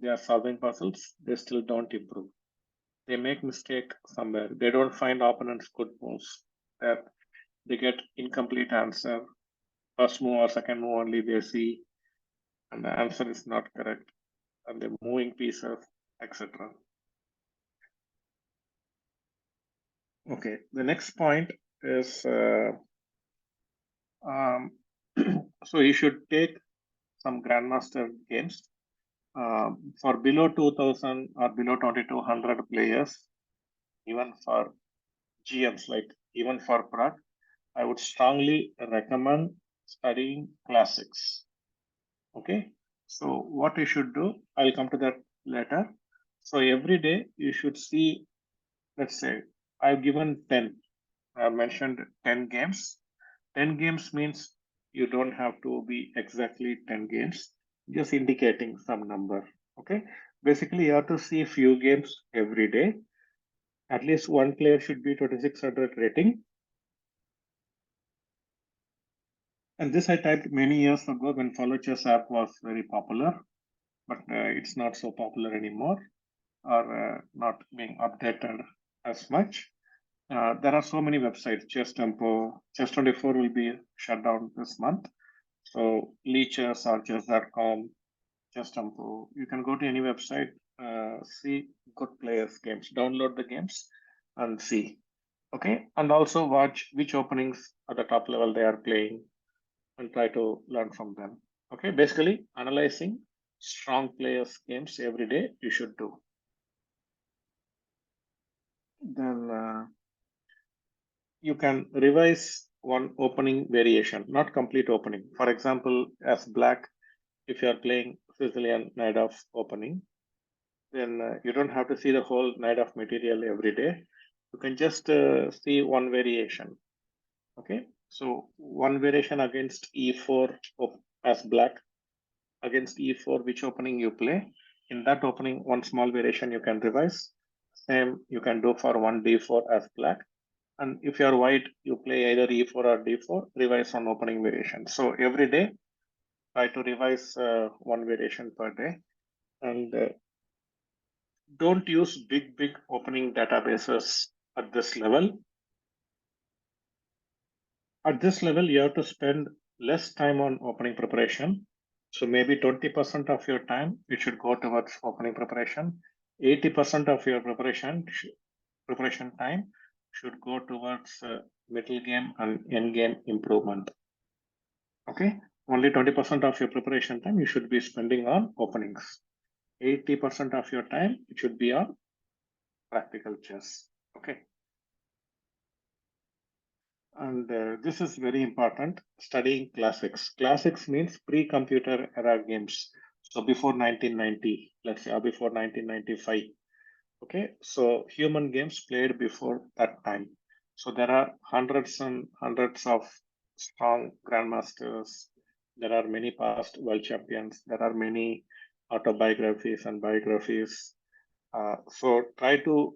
they are solving puzzles, they still don't improve. they make mistake somewhere. They don't find opponents' good moves. That they get incomplete answer. First move or second move only they see, and the answer is not correct, and they're moving pieces, etc. Okay, the next point is so you should take some Grandmaster games for below 2000 or below 2200 players, even for GMs, like even for Prague, I would strongly recommend studying classics. Okay, so what you should do, I'll come to that later. So every day you should see, let's say, I've given 10, I've mentioned 10 games. 10 games means you don't have to be exactly 10 games, just indicating some number. Okay, basically you have to see few games every day. At least one player should be 2600 rating. And this I typed many years ago when Follow Chess app was very popular, but it's not so popular anymore, or not being updated as much. There are so many websites. Chess Tempo, Chess24 will be shut down this month. So Leechess or chess.com, Chess Tempo, you can go to any website, see good players' games, download the games and see. Okay, and also watch which openings at the top level they are playing and try to learn from them. Okay, basically analyzing strong players' games every day you should do. Then you can revise one opening variation, not complete opening. For example, as black, if you are playing Sicilian Knight of opening, then you don't have to see the whole Knight of material every day. You can just see one variation. Okay, so one variation against E4 as black, against E4, which opening you play. In that opening, one small variation you can revise. Same you can do for one D4 as black. And if you're white, you play either E4 or D4, revise on opening variation. So every day, try to revise one variation per day. And don't use big opening databases at this level. At this level, you have to spend less time on opening preparation. So maybe 20% of your time, it should go towards opening preparation. 80% of your preparation time should go towards middle game and end game improvement. Okay, only 20% of your preparation time you should be spending on openings. 80% of your time it should be on practical chess. Okay. And this is very important, studying classics. Classics means pre-computer era games. So before 1990, let's say, or before 1995. Okay, so human games played before that time. So there are hundreds and hundreds of strong grandmasters. There are many past world champions. There are many autobiographies and biographies. So try to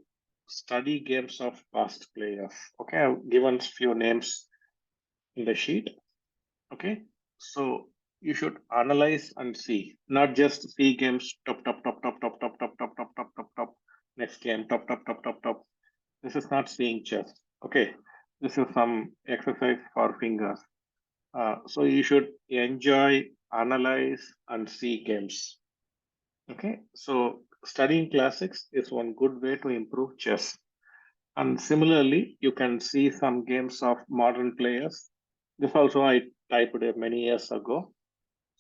study games of past players. Okay, I've given few names in the sheet. Okay, so you should analyze and see, not just see games top. Next game top. This is not seeing chess. Okay, this is some exercise for fingers. So you should enjoy, analyze, and see games. Okay, so studying classics is one good way to improve chess. And similarly, you can see some games of modern players. This also I typed it many years ago.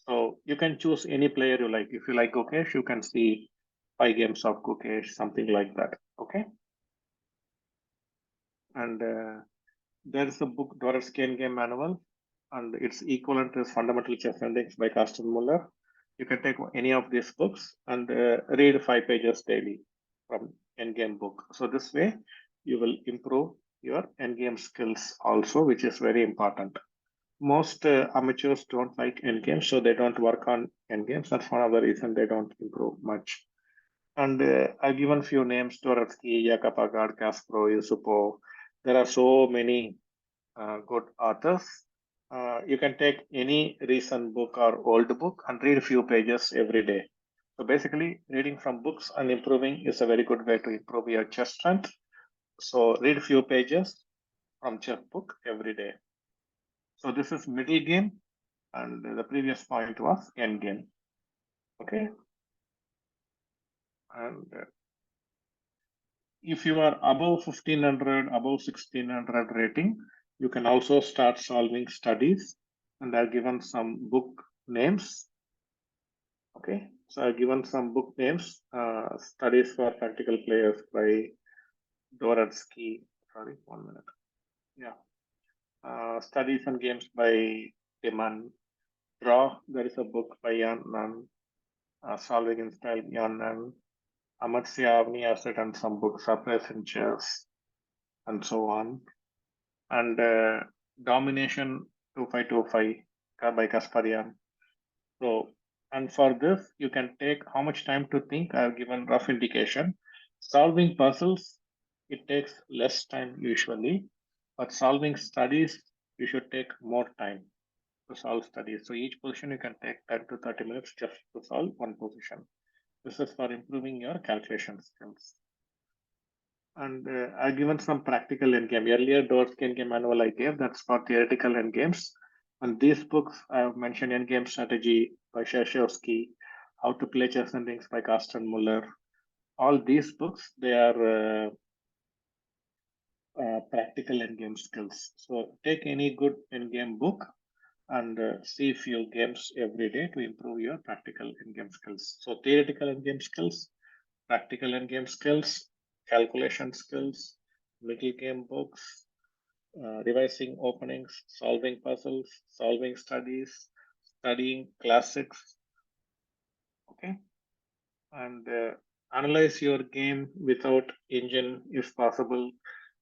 So you can choose any player you like. If you like Gukesh, you can see 5 games of Gukesh, something like that. Okay. And there is a book, Dvoretzky Game Manual, and its equivalent is Fundamental Chess Index by Carsten Muller. You can take any of these books and read 5 pages daily from endgame book. So this way, you will improve your endgame skills also, which is very important. Most amateurs don't like endgames, so they don't work on endgames. That's one of the reasons they don't improve much. And I've given few names: Dvoretzky, Yakapagard, Kasparov, Yusupov. There are so many good authors. You can take any recent book or old book and read a few pages every day. So basically, reading from books and improving is a very good way to improve your chess strength. So read a few pages from chess book every day. So this is middle game, and the previous point was end game. Okay, and if you are above 1500, above 1600 rating, you can also start solving studies, and I've given some book names. Okay, so I've given some book names. Studies for Practical Players by Doretsky. Sorry, 1 minute. Yeah. Studies and Games by Timan. Draw, there is a book by Yan Nan. Solving in Style, Yan Nan. Amartya Avni has written some books, Surprise in Chess, and so on. And Domination 2525 by Kasparian. So, and for this, you can take how much time to think. I have given rough indication. Solving puzzles, it takes less time usually, but solving studies, you should take more time to solve studies. So each position you can take 10 to 30 minutes just to solve one position. This is for improving your calculation skills. And I've given some practical endgame. Earlier, Dorsey endgame manual I gave, that's for theoretical endgames. And these books, I have mentioned Endgame Strategy by Shershowski, How to Play Chess and Rings by Carsten Muller. All these books, they are practical endgame skills. So take any good endgame book and see few games every day to improve your practical endgame skills. So theoretical endgame skills, practical endgame skills, calculation skills, middle game books, revising openings, solving puzzles, solving studies, studying classics. Okay, and analyze your game without engine if possible.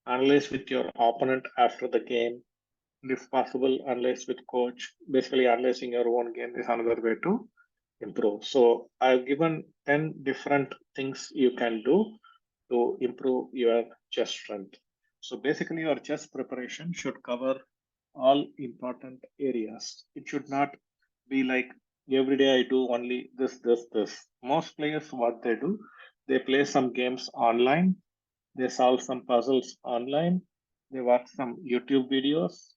Analyze with your opponent after the game. If possible, analyze with coach. Basically, analyzing your own game is another way to improve. So I've given 10 different things you can do to improve your chess strength. So basically, your chess preparation should cover all important areas. It should not be like every day I do only this, this, this. Most players, what they do, they play some games online, they solve some puzzles online, they watch some YouTube videos,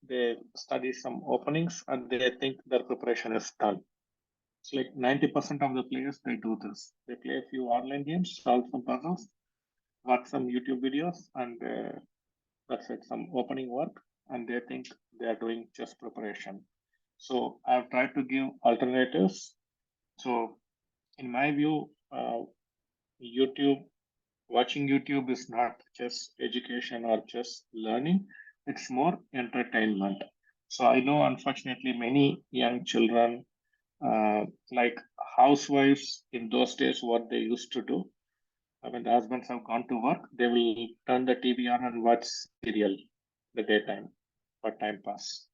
they study some openings, and they think their preparation is done. It's like 90% of the players, they do this. They play a few online games, solve some puzzles, watch some YouTube videos, and that's it, some opening work, and they think they are doing chess preparation. So I've tried to give alternatives. So in my view, watching YouTube is not just education or just learning, it's more entertainment. So I know, unfortunately, many young children, like housewives in those days, what they used to do, when the husbands have gone to work, they will turn the TV on and watch serial the daytime for time pass.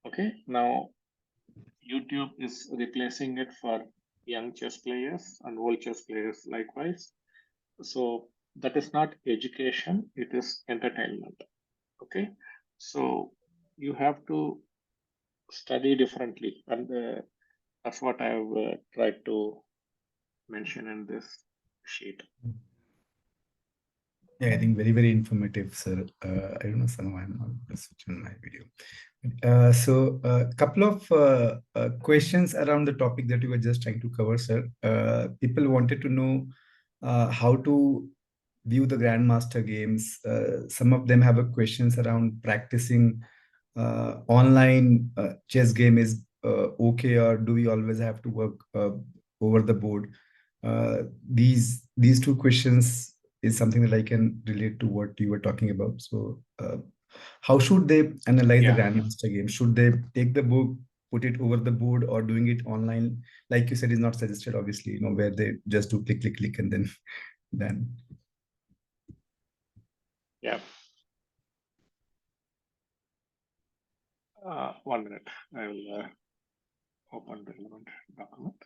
Okay, now YouTube is replacing it for young chess players and old chess players likewise. So that is not education, it is entertainment. Okay, so you have to study differently, and that's what I've tried to mention in this sheet. Yeah, I think very, very informative, sir. I don't know, somehow I'm not switching my video. So a couple of questions around the topic that you were just trying to cover, sir. People wanted to know how to view the Grandmaster games. Some of them have questions around practicing online chess game is okay, or do we always have to work over the board? These two questions is something that I can relate to what you were talking about. So how should they analyze the Grandmaster game? Should they take the book, put it over the board, or doing it online? Like you said, is not suggested, obviously, where they just do click, click, click, and then done. Yeah. 1 minute. I will open the relevant document.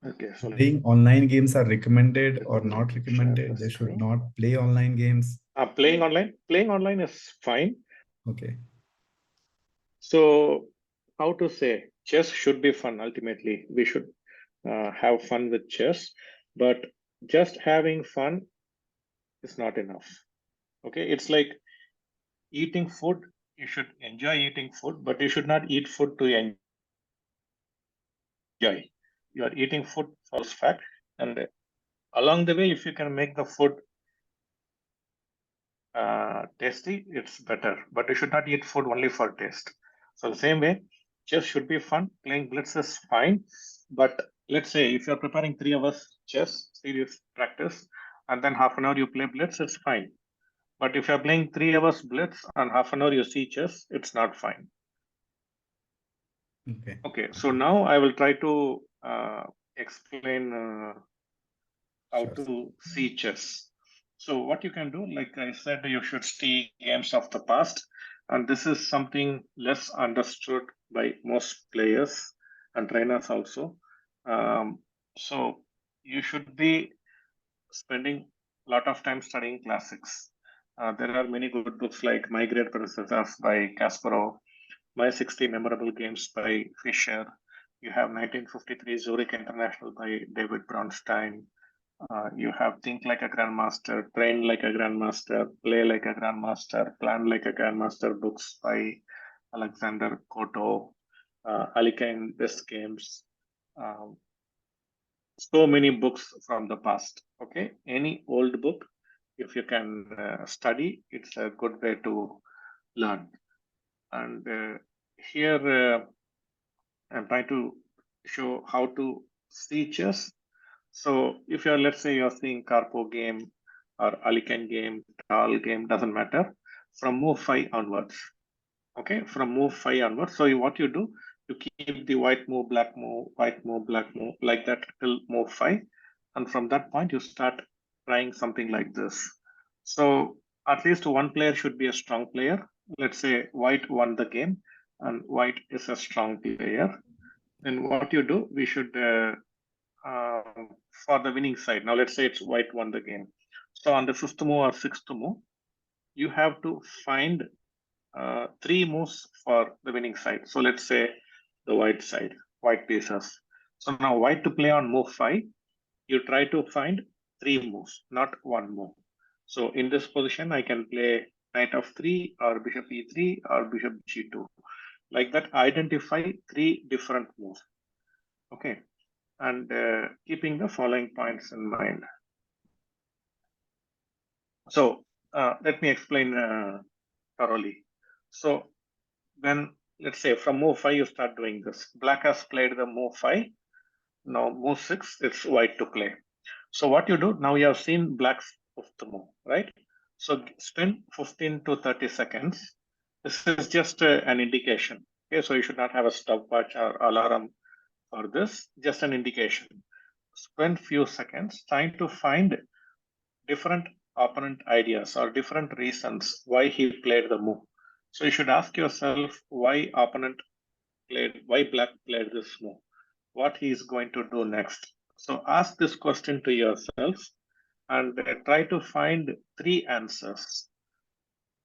Okay, so playing online games are recommended or not recommended? They should not play online games. Playing online is fine. Okay. So how to say, chess should be fun. Ultimately, we should have fun with chess, but just having fun is not enough. Okay, it's like eating food. You should enjoy eating food, but you should not eat food to enjoy. You are eating food for this fact, and along the way, if you can make the food tasty, it's better. But you should not eat food only for taste. So the same way, chess should be fun. Playing blitz is fine, but let's say if you're preparing 3 hours chess serious practice, and then half an hour you play blitz, it's fine. But if you're playing 3 hours blitz and half an hour you see chess, it's not fine. Okay. Okay, so now I will try to explain how Sure. to see chess. So what you can do, like I said, you should see games of the past, and this is something less understood by most players and trainers also. So you should be spending a lot of time studying classics. There are many good books like My Great Predecessors by Kasparov, My 60 Memorable Games by Fischer. You have 1953 Zurich International by David Bronstein. You have Think Like a Grandmaster, Train Like a Grandmaster, Play Like a Grandmaster, Plan Like a Grandmaster books by Alexander Koto, Alikane Best Games. So many books from the past. Okay, any old book, if you can study, it's a good way to learn. And here I'm trying to show how to see chess. So if you're, let's say you're seeing Karpo game or Alican game, Tal game, doesn't matter, from move 5 onwards. Okay, from move 5 onwards. So what you do, you keep the white move, black move, white move, black move, like that till move 5. And from that point, you start trying something like this. So at least one player should be a strong player. Let's say white won the game and white is a strong player. Then what you do, we should for the winning side. Now let's say it's white won the game. So on the 5th move or 6th move, you have to find 3 moves for the winning side. So let's say the white side, white pieces. So now white to play on move 5, you try to find 3 moves, not 1 move. So in this position, I can play knight of 3 or bishop e3 or bishop g2. Like that, identify 3 different moves. Okay, and keeping the following points in mind. So let me explain thoroughly. So when, let's say from move 5, you start doing this. Black has played the move 5. Now move 6, it's white to play. So what you do, now you have seen black's 5th move, right? So spend 15 to 30 seconds. This is just an indication. Okay, so you should not have a stopwatch or alarm for this, just an indication. Spend few seconds trying to find different opponent ideas or different reasons why he played the move. So you should ask yourself why black played this move, what he is going to do next. So ask this question to yourself and try to find 3 answers.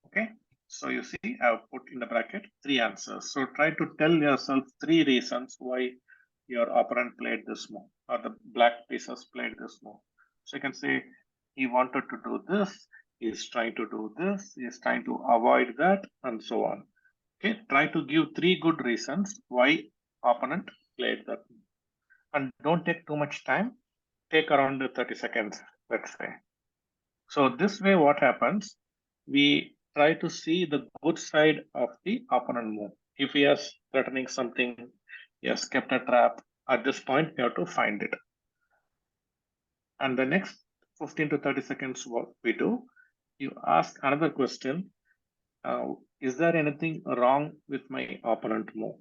Okay, so you see I've put in the bracket 3 answers. So try to tell yourself 3 reasons why your opponent played this move or the black pieces played this move. So you can say he wanted to do this, he's trying to do this, he's trying to avoid that, and so on. Okay, try to give 3 good reasons why opponent played that. And don't take too much time. Take around 30 seconds, let's say. So this way, what happens? We try to see the good side of the opponent move. If he is threatening something, he has kept a trap, at this point, we have to find it. And the next 15 to 30 seconds, what we do, you ask another question. Is there anything wrong with my opponent move?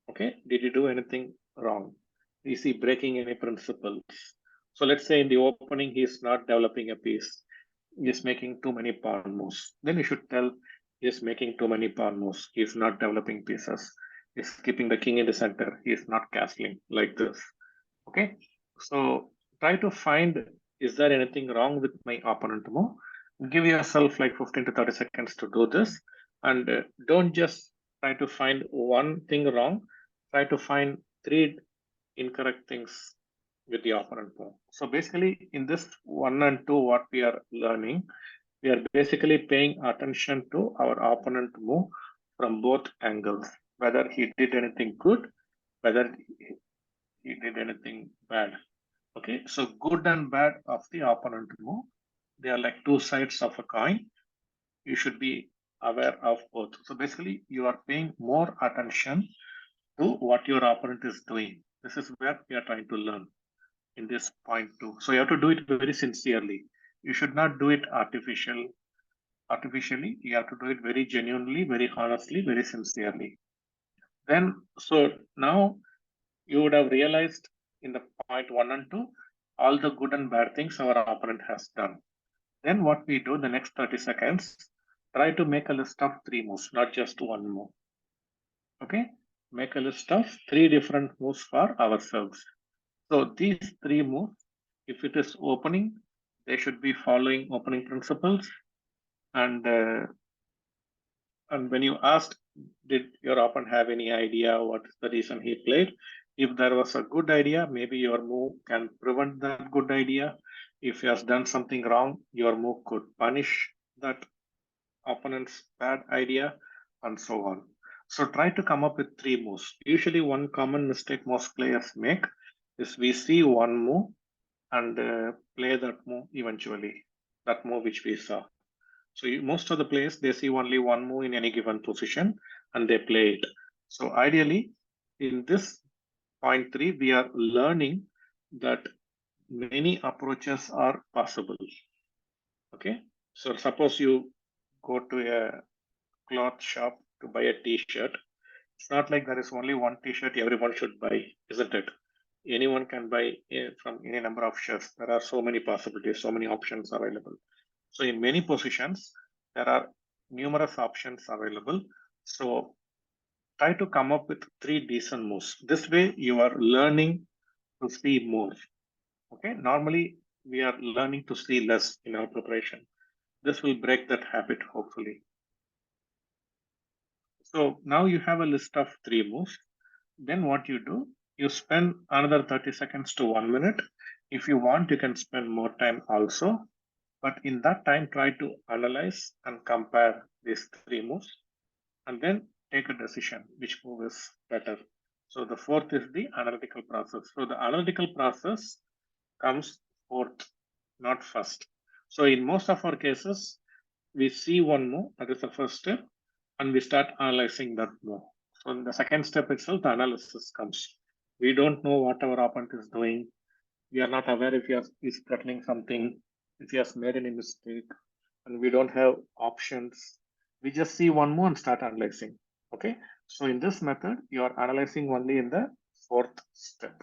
Okay, did he do anything wrong? Is he breaking any principles? So let's say in the opening, he's not developing a piece. He's making too many pawn moves. Then you should tell he's making too many pawn moves. He's not developing pieces. He's keeping the king in the center. He's not castling like this. Okay, so try to find, is there anything wrong with my opponent move? Give yourself like 15 to 30 seconds to do this, and don't just try to find one thing wrong, try to find 3 incorrect things with the opponent move. So basically in this 1 and 2, what we are learning, we are basically paying attention to our opponent move from both angles, whether he did anything good, whether he did anything bad. Okay, so good and bad of the opponent move, they are like 2 sides of a coin. You should be aware of both. So basically you are paying more attention to what your opponent is doing. This is where we are trying to learn in this point 2. So you have to do it very sincerely. You should not do it artificially. You have to do it very genuinely, very honestly, very sincerely. Then, so now you would have realized in the point 1 and 2, all the good and bad things our opponent has done. Then what we do the next 30 seconds, try to make a list of 3 moves, not just 1 move. Okay, make a list of 3 different moves for ourselves. So these 3 moves, if it is opening, they should be following opening principles. And when you asked, did your opponent have any idea what is the reason he played? If there was a good idea, maybe your move can prevent that good idea. If he has done something wrong, your move could punish that opponent's bad idea, and so on. So try to come up with 3 moves. Usually one common mistake most players make is we see one move and play that move eventually, that move which we saw. So most of the players, they see only one move in any given position and they play it. So ideally, in this point 3, we are learning that many approaches are possible. Okay, so suppose you go to a cloth shop to buy a t-shirt. It's not like there is only one t-shirt everyone should buy, isn't it? Anyone can buy from any number of shirts. There are so many possibilities, so many options available. So in many positions, there are numerous options available. So try to come up with 3 decent moves. This way you are learning to see more. Okay, normally we are learning to see less in our preparation. This will break that habit, hopefully. So now you have a list of 3 moves. Then what you do, you spend another 30 seconds to 1 minute. If you want, you can spend more time also. But in that time, try to analyze and compare these 3 moves and then take a decision which move is better. So the 4th is the analytical process. So the analytical process comes 4th, not first. So in most of our cases, we see one move, that is the first step, and we start analyzing that move. So in the second step itself, the analysis comes. We don't know what our opponent is doing. We are not aware if he is threatening something, if he has made any mistake, and we don't have options. We just see one move and start analyzing. Okay. So in this method, you are analyzing only in the 4th step.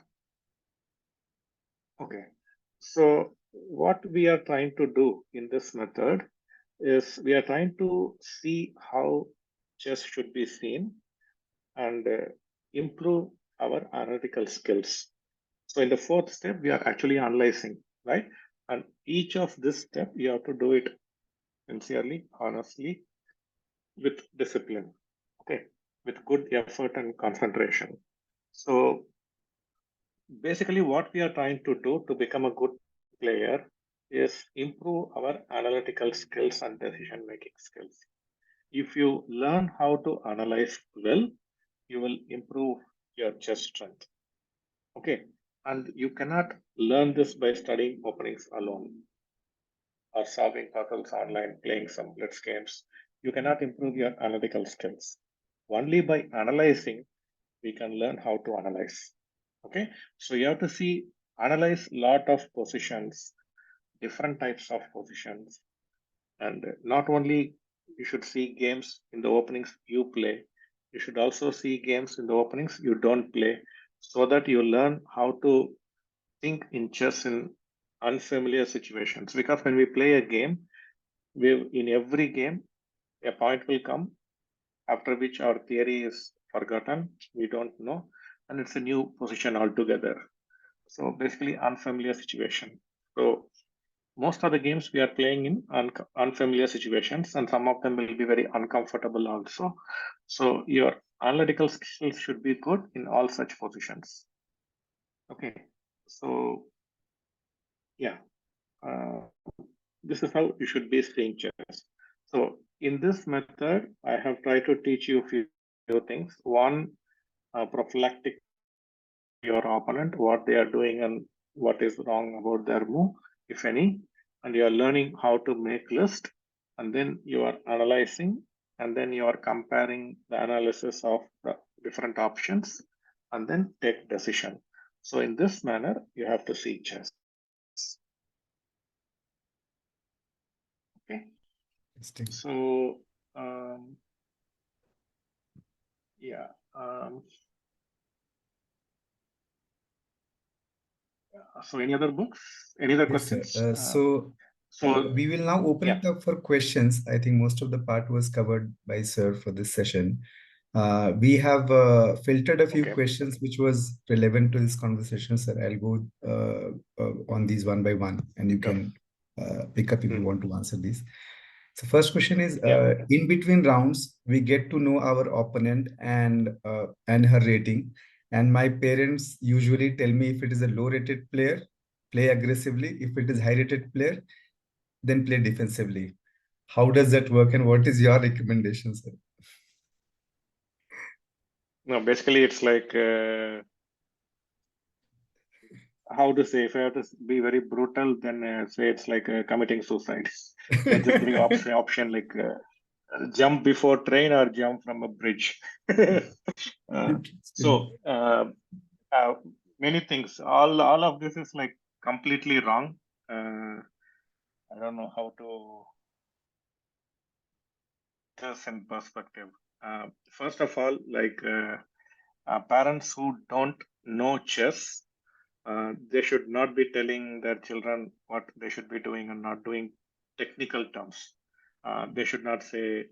Okay. So what we are trying to do in this method is we are trying to see how chess should be seen and improve our analytical skills. So in the 4th step, we are actually analyzing, right? And each of this step, you have to do it sincerely, honestly, with discipline, okay, with good effort and concentration. So basically what we are trying to do to become a good player is improve our analytical skills and decision-making skills. If you learn how to analyze well, you will improve your chess strength. Okay, and you cannot learn this by studying openings alone or solving puzzles online, playing some blitz games. You cannot improve your analytical skills. Only by analyzing, we can learn how to analyze. Okay, so you have to analyze lot of positions, different types of positions, and not only you should see games in the openings you play, you should also see games in the openings you don't play, so that you learn how to think in chess in unfamiliar situations. Because when we play a game, in every game, a point will come after which our theory is forgotten, we don't know, and it's a new position altogether. So basically unfamiliar situation. So most of the games we are playing in unfamiliar situations, and some of them will be very uncomfortable also. So your analytical skills should be good in all such positions. Okay, so yeah, this is how you should be playing chess. So in this method, I have tried to teach you a few things. One, prophylactic your opponent, what they are doing and what is wrong about their move, if any, and you are learning how to make list, and then you are analyzing, and then you are comparing the analysis of the different options, and then take decision. So in this manner, you have to see chess. Okay. Interesting. So yeah. So any other books? Any other Yes, sir. questions? So we will now open yeah. it up for questions. I think most of the part was covered by sir for this session. We have filtered a few Okay. questions which was relevant to this conversation, sir. I'll go on these one by one, and you can pick up if you want to answer these. So first question is, in between rounds, we get to know our opponent and her rating. And my parents usually tell me if it is a low-rated player, play aggressively. If it is high-rated player, then play defensively. How does that work, and what is your recommendation, sir? No, basically it's like how to say, if I have to be very brutal, then say it's like committing suicide. They're just giving option like jump before train or jump from a bridge. So many things. All of this is like completely wrong. I don't know how to put this in perspective. First of all, like parents who don't know chess, they should not be telling their children what they should be doing and not doing technical terms. They should not say,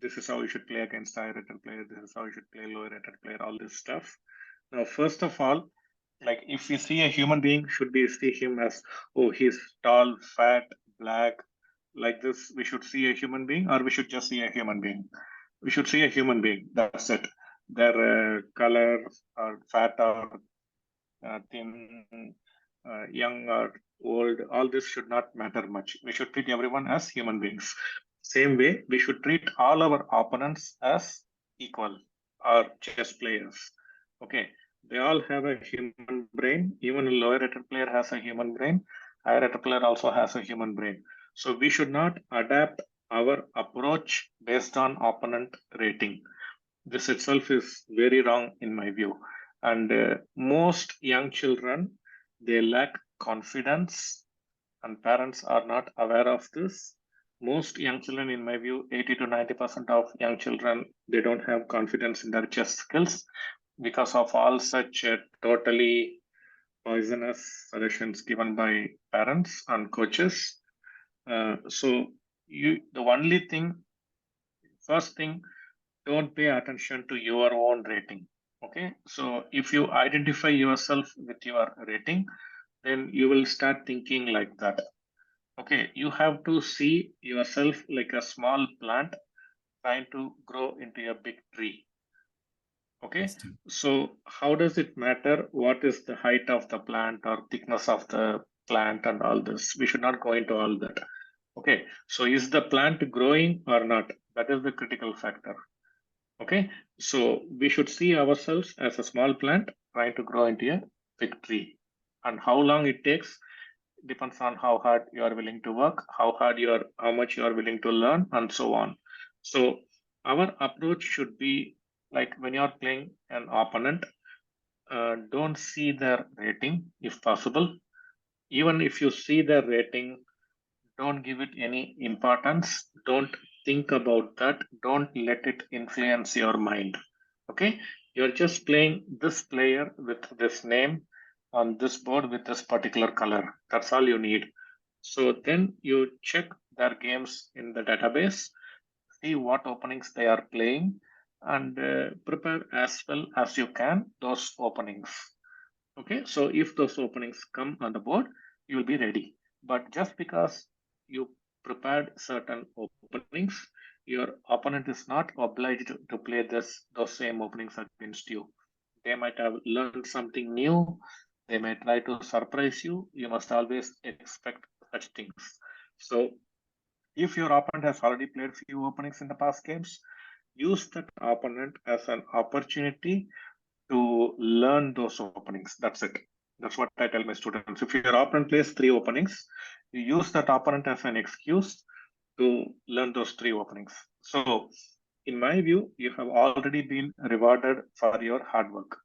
this is how you should play against high-rated player, this is how you should play low-rated player, all this stuff. Now, first of all, like if we see a human being, should we see him as, oh, he's tall, fat, black, like this, we should see a human being, or we should just see a human being? We should see a human being, that's it. Their color or fat or thin, young or old, all this should not matter much. We should treat everyone as human beings. Same way, we should treat all our opponents as equal or chess players. Okay, they all have a human brain. Even a lower rated player has a human brain. Higher rated player also has a human brain. So we should not adapt our approach based on opponent rating. This itself is very wrong in my view. And most young children, they lack confidence, and parents are not aware of this. Most young children, in my view, 80 to 90% of young children, they don't have confidence in their chess skills because of all such totally poisonous suggestions given by parents and coaches. So the only thing, first thing, don't pay attention to your own rating. Okay, so if you identify yourself with your rating, then you will start thinking like that. Okay, you have to see yourself like a small plant trying to grow into a big tree. Okay, so how does it matter what is the height of the plant or thickness of the plant and all this? We should not go into all that. Okay, so is the plant growing or not? That is the critical factor. Okay, so we should see ourselves as a small plant trying to grow into a big tree. And how long it takes depends on how hard you are willing to work, how much you are willing to learn, and so on. So our approach should be like when you are playing an opponent, don't see their rating if possible. Even if you see their rating, don't give it any importance. Don't think about that. Don't let it influence your mind. Okay, you're just playing this player with this name on this board with this particular color. That's all you need. So then you check their games in the database, see what openings they are playing, and prepare as well as you can those openings. Okay, so if those openings come on the board, you will be ready. But just because you prepared certain openings, your opponent is not obliged to play those same openings against you. They might have learned something new. They may try to surprise you. You must always expect such things. So if your opponent has already played few openings in the past games, use that opponent as an opportunity to learn those openings. That's it. That's what I tell my students. If your opponent plays 3 openings, you use that opponent as an excuse to learn those 3 openings. So, in my view, you have already been rewarded for your hard work.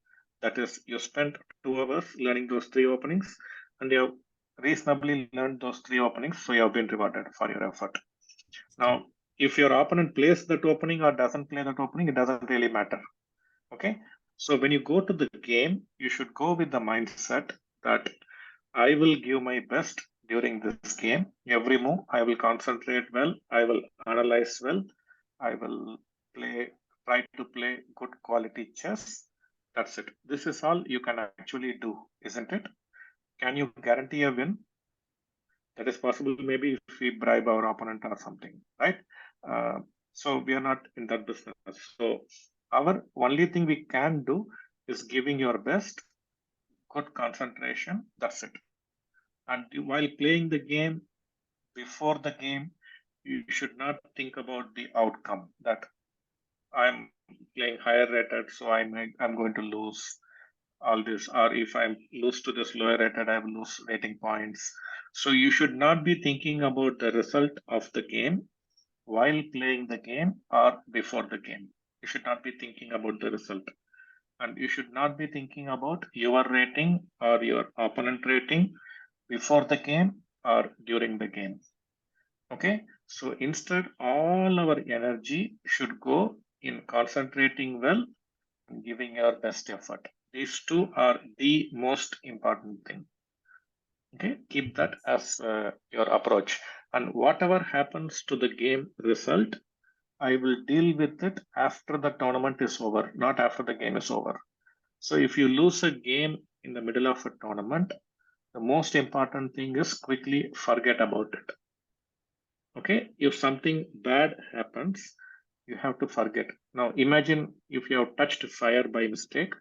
That is, you spent 2 hours learning those 3 openings, and you have reasonably learned those 3 openings, so you have been rewarded for your effort. Now, if your opponent plays that opening or doesn't play that opening, it doesn't really matter. Okay. So when you go to the game, you should go with the mindset that I will give my best during this game. Every move, I will concentrate well. I will analyze well. I will try to play good quality chess. That's it. This is all you can actually do, isn't it? Can you guarantee a win? That is possible maybe if we bribe our opponent or something, right? So we are not in that business. So our only thing we can do is giving your best, good concentration. That's it. And while playing the game, before the game, you should not think about the outcome that I'm playing higher rated, so I'm going to lose all this, or if I lose to this lower rated, I will lose rating points. So you should not be thinking about the result of the game while playing the game or before the game. You should not be thinking about the result. And you should not be thinking about your rating or your opponent rating before the game or during the game. Okay, so instead, all our energy should go in concentrating well and giving your best effort. These two are the most important thing. Okay, keep that as your approach. And whatever happens to the game result, I will deal with it after the tournament is over, not after the game is over. So if you lose a game in the middle of a tournament, the most important thing is quickly forget about it. Okay, if something bad happens, you have to forget. Now imagine if you have touched fire by mistake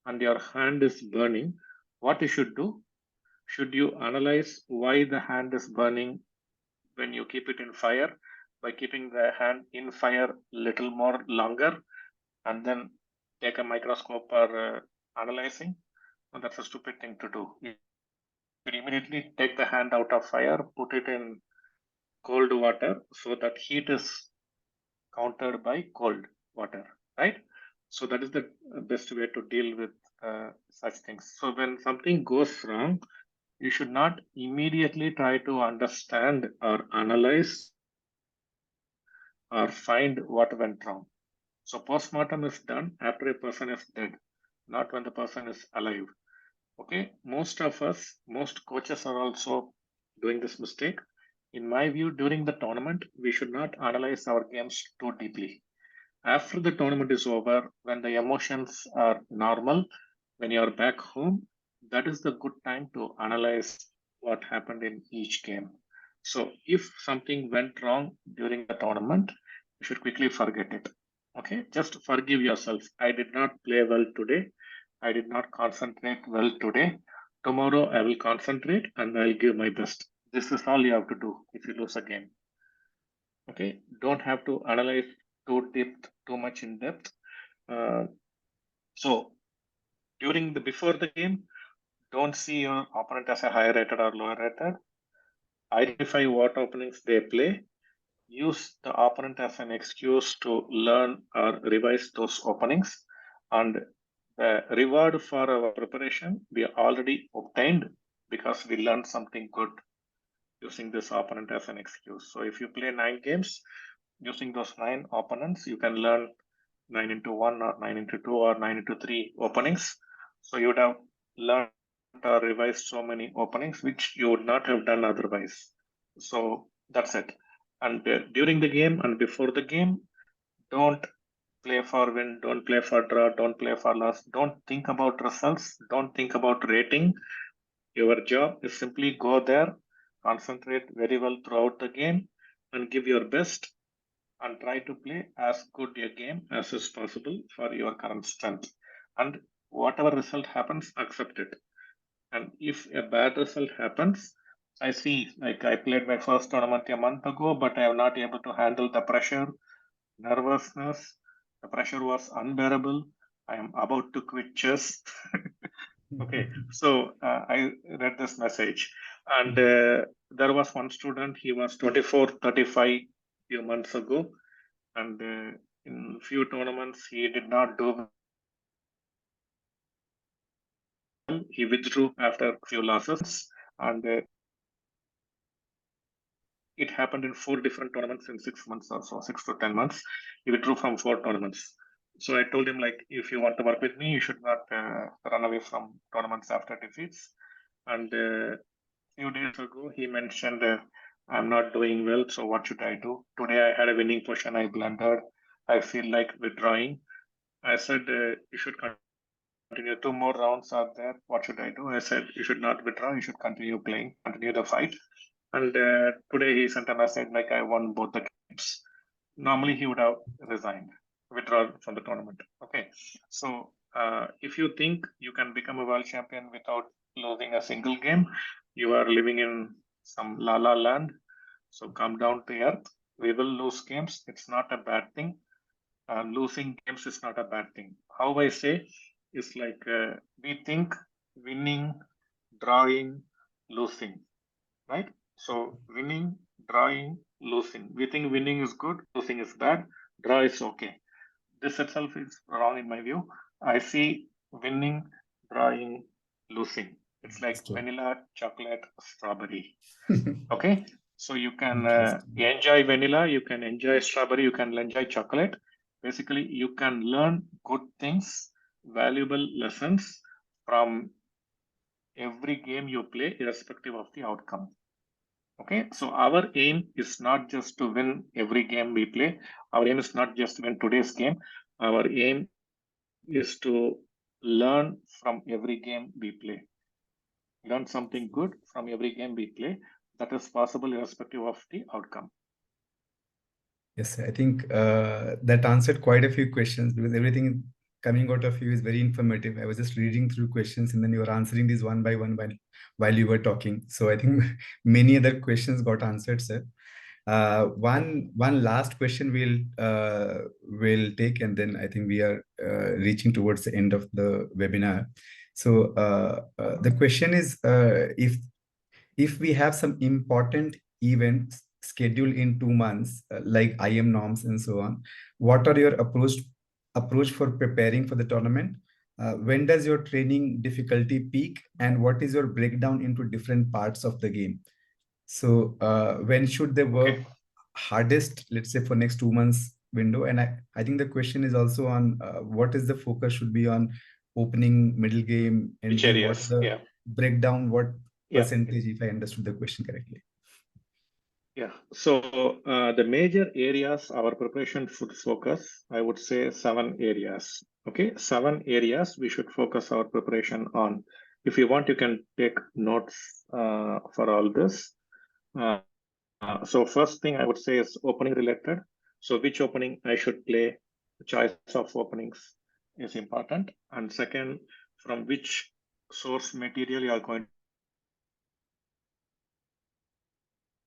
and your hand is burning, what you should do? Should you analyze why the hand is burning when you keep it in fire by keeping the hand in fire little more longer and then take a microscope or analyzing? No, that's a stupid thing to do. You should immediately take the hand out of fire, put it in cold water so that heat is countered by cold water, right? So that is the best way to deal with such things. So when something goes wrong, you should not immediately try to understand or analyze or find what went wrong. So postmortem is done after a person is dead, not when the person is alive. Okay, most of us, most coaches are also doing this mistake. In my view, during the tournament, we should not analyze our games too deeply. After the tournament is over, when the emotions are normal, when you're back home, that is the good time to analyze what happened in each game. So if something went wrong during the tournament, you should quickly forget it. Okay, just forgive yourself. I did not play well today. I did not concentrate well today. Tomorrow I will concentrate and I'll give my best. This is all you have to do if you lose a game. Okay, don't have to analyze too much in depth. So before the game, don't see your opponent as a higher rated or lower rated. Identify what openings they play. Use the opponent as an excuse to learn or revise those openings. And the reward for our preparation we already obtained because we learned something good using this opponent as an excuse. So if you play 9 games, using those 9 opponents, you can learn 9 into 1 or 9 into 2 or 9 into 3 openings. So you would have learned or revised so many openings which you would not have done otherwise. So that's it. And during the game and before the game, don't play for win, don't play for draw, don't play for loss. Don't think about results, don't think about rating. Your job is simply go there concentrate very well throughout the game, and give your best, and try to play as good a game as is possible for your current strength. And whatever result happens, accept it. And if a bad result happens, I see, like I played my first tournament a month ago, but I am not able to handle the pressure, nervousness. The pressure was unbearable. I am about to quit chess. Okay, so I read this message, and there was one student, he was 24, 35 few months ago, and in few tournaments he did not do well. He withdrew after few losses, and it happened in 4 different tournaments in 6 months or so, 6 to 10 months. He withdrew from 4 tournaments. So I told him, like, if you want to work with me, you should not run away from tournaments after defeats. And few days ago, he mentioned, I'm not doing well, so what should I do? Today I had a winning position, I blundered. I feel like withdrawing. I said, you should continue. 2 more rounds are there. What should I do? I said, you should not withdraw. You should continue playing, continue the fight. And today he sent a message like, I won both the games. Normally he would have resigned, withdrawn from the tournament. Okay. So if you think you can become a world champion without losing a single game, you are living in some la la land. So come down to earth. We will lose games. It's not a bad thing. Losing games is not a bad thing. How I say is like we think winning, drawing, losing, right? So winning, drawing, losing. We think winning is good, losing is bad, draw is okay. This itself is wrong in my view. I see winning, drawing, losing. It's like vanilla, chocolate, strawberry. Okay, so you can enjoy vanilla, you can enjoy strawberry, you can enjoy chocolate. Basically, you can learn good things, valuable lessons from every game you play, irrespective of the outcome. Okay, so our aim is not just to win every game we play. Our aim is not just to win today's game. Our aim is to learn from every game we play. Learn something good from every game we play. That is possible irrespective of the outcome. Yes, I think that answered quite a few questions, because everything coming out of you is very informative. I was just reading through questions and then you were answering these one by one while you were talking. So I think many other questions got answered, sir. One last question we'll take, and then I think we are reaching towards the end of the webinar. So the question is, if we have some important events scheduled in 2 months, like IM norms and so on, what are your approach for preparing for the tournament? When does your training difficulty peak, and what is your breakdown into different parts of the game? So when should they work hardest, let's say for next 2 months window? And I think the question is also on what is the focus should be on opening, middle game, and then what's the breakdown, what percentage, if I understood the question correctly. Yeah, so the major areas our preparation should focus, I would say 7 areas. Okay, 7 areas we should focus our preparation on. If you want, you can take notes for all this. So first thing I would say is opening related. So which opening I should play, the choice of openings is important. And second, from which source material you are going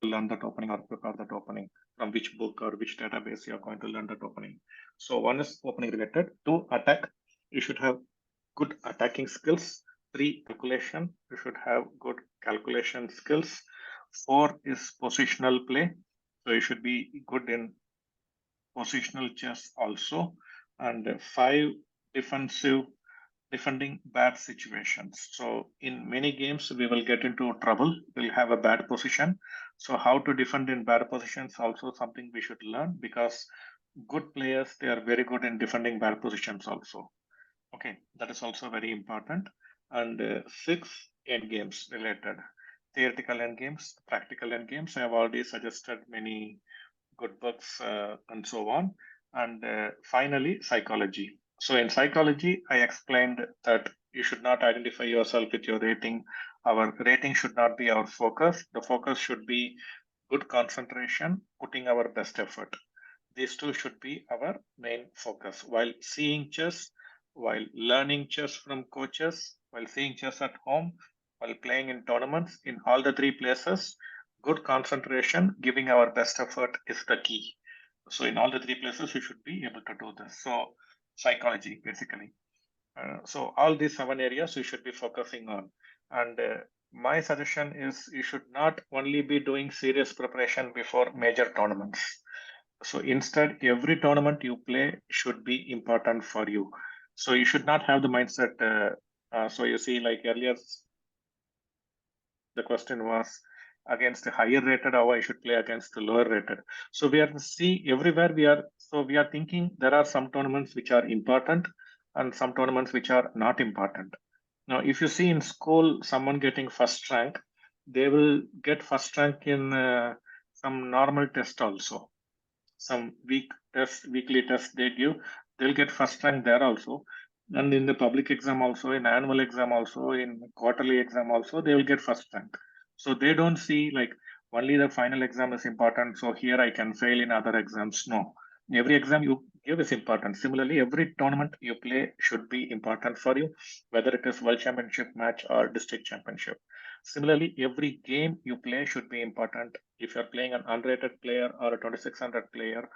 to learn that opening or prepare that opening, from which book or which database you are going to learn that opening. So 1 is opening related. 2, attack. You should have good attacking skills. 3, calculation. You should have good calculation skills. 4 is positional play. So you should be good in positional chess also. And 5, defending bad situations. So in many games, we will get into trouble. We'll have a bad position. So how to defend in bad positions also something we should learn, because good players, they are very good in defending bad positions also. Okay, that is also very important. And 6, end games related. Theoretical end games, practical end games. I have already suggested many good books and so on. And finally, psychology. So in psychology, I explained that you should not identify yourself with your rating our rating should not be our focus. The focus should be good concentration, putting our best effort. These two should be our main focus. While seeing chess, while learning chess from coaches, while seeing chess at home, while playing in tournaments, in all the three places, good concentration, giving our best effort is the key. So in all the three places, we should be able to do this. So psychology, basically. So all these 7 areas we should be focusing on. And my suggestion is you should not only be doing serious preparation before major tournaments. So instead, every tournament you play should be important for you. So you should not have the mindset. So you see, like earlier, the question was against the higher rated, how I should play against the lower rated. So we are see everywhere we are thinking there are some tournaments which are important and some tournaments which are not important. Now, if you see in school someone getting first rank, they will get first rank in some normal test also. Some weekly tests they give, they'll get first rank there also. And in the public exam also, in annual exam also, in quarterly exam also, they will get first rank. So they don't see like only the final exam is important. So here I can fail in other exams. No, every exam you give is important. Similarly, every tournament you play should be important for you, whether it is world championship match or district championship. Similarly, every game you play should be important. If you're playing an unrated player or a 2600 player,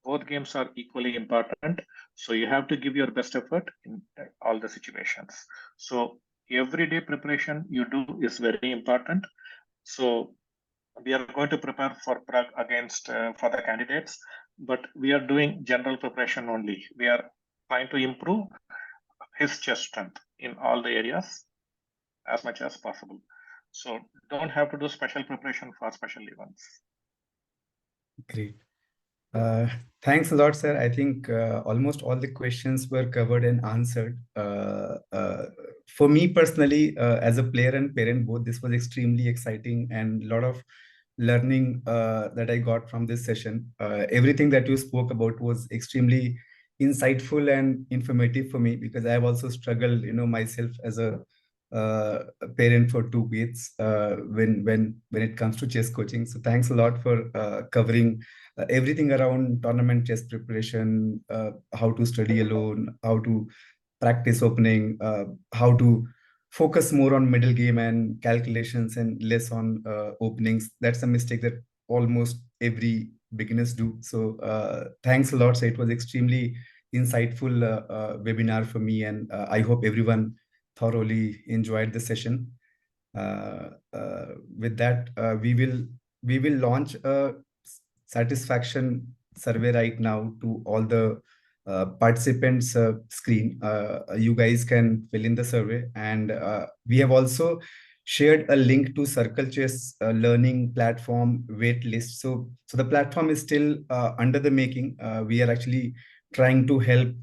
both games are equally important. So you have to give your best effort in all the situations. So everyday preparation you do is very important. So we are going to prepare for Prague against for the candidates, but we are doing general preparation only. We are trying to improve his chess strength in all the areas as much as possible. So don't have to do special preparation for special events. Great. Thanks a lot, sir. I think almost all the questions were covered and answered. For me personally, as a player and parent both, this was extremely exciting and a lot of learning that I got from this session. Everything that you spoke about was extremely insightful and informative for me, because I have also struggled, myself as a parent for two kids when it comes to chess coaching. So thanks a lot for covering everything around tournament chess preparation, how to study alone, how to practice opening, how to focus more on middle game and calculations and less on openings. That's a mistake that almost every beginners do. So thanks a lot. So it was extremely insightful webinar for me, and I hope everyone thoroughly enjoyed the session. With that, we will launch a satisfaction survey right now to all the participants screen. You guys can fill in the survey, and we have also shared a link to CircleChess learning platform wait list. So the platform is still under the making. We are actually trying to help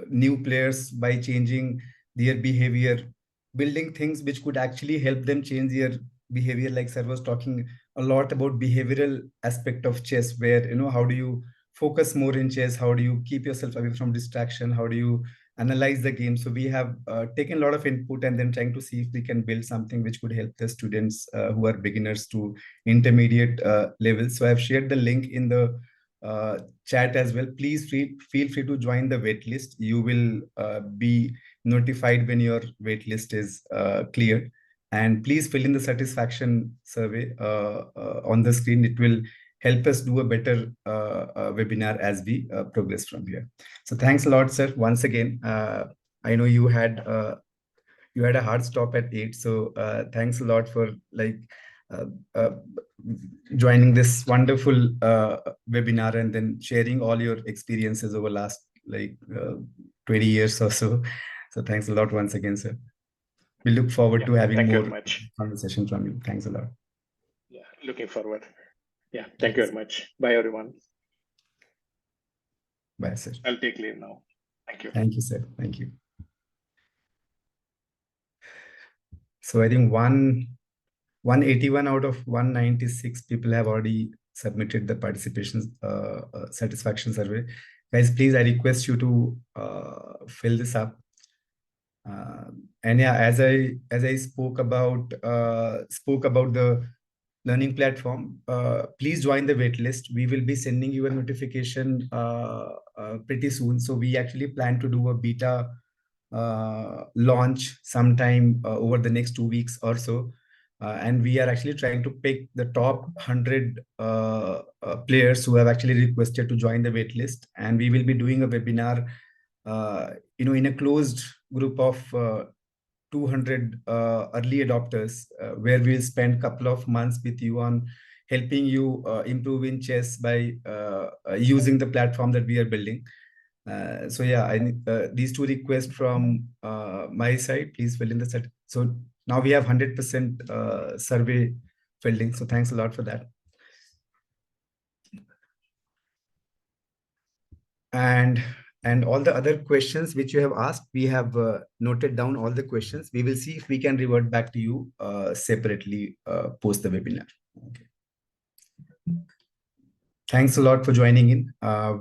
new players by changing their behavior, building things which could actually help them change their behavior. Like sir was talking a lot about behavioral aspect of chess, where how do you focus more in chess, how do you keep yourself away from distraction, how do you analyze the game. So we have taken a lot of input and then trying to see if we can build something which could help the students who are beginners to intermediate levels. So I've shared the link in the chat as well. Please feel free to join the wait list. You will be notified when your wait list is cleared. And please fill in the satisfaction survey on the screen. It will help us do a better webinar as we progress from here. So thanks a lot, sir. Once again, I know you had a hard stop at 8. So thanks a lot for joining this wonderful webinar and then sharing all your experiences over last 20 years or so. So thanks a lot once again, sir. We look forward to having more conversation from you. Thanks a lot. Yeah, looking forward. Yeah, thank you very much. Bye, everyone. Bye, sir. I'll take leave now. Thank you. Thank you, sir. Thank you. So I think 181 out of 196 people have already submitted the participation satisfaction survey. Guys, please, I request you to fill this up. And yeah, as I spoke about the learning platform, please join the waitlist. We will be sending you a notification pretty soon. So we actually plan to do a beta launch sometime over the next 2 weeks or so. And we are actually trying to pick the top 100 players who have actually requested to join the waitlist. And we will be doing a webinar, in a closed group of 200 early adopters, where we'll spend a couple of months with you on helping you improve in chess by using the platform that we are building. So yeah, I need these 2 requests from my side. Please fill in the set. So now we have 100% survey filled in. So thanks a lot for that. And all the other questions which you have asked, we have noted down all the questions. We will see if we can revert back to you separately post the webinar. Okay. Thanks a lot for joining in.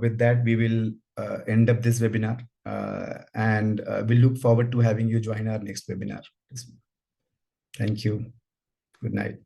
With that, we will end up this webinar, and we look forward to having you join our next webinar. Thank you. Good night.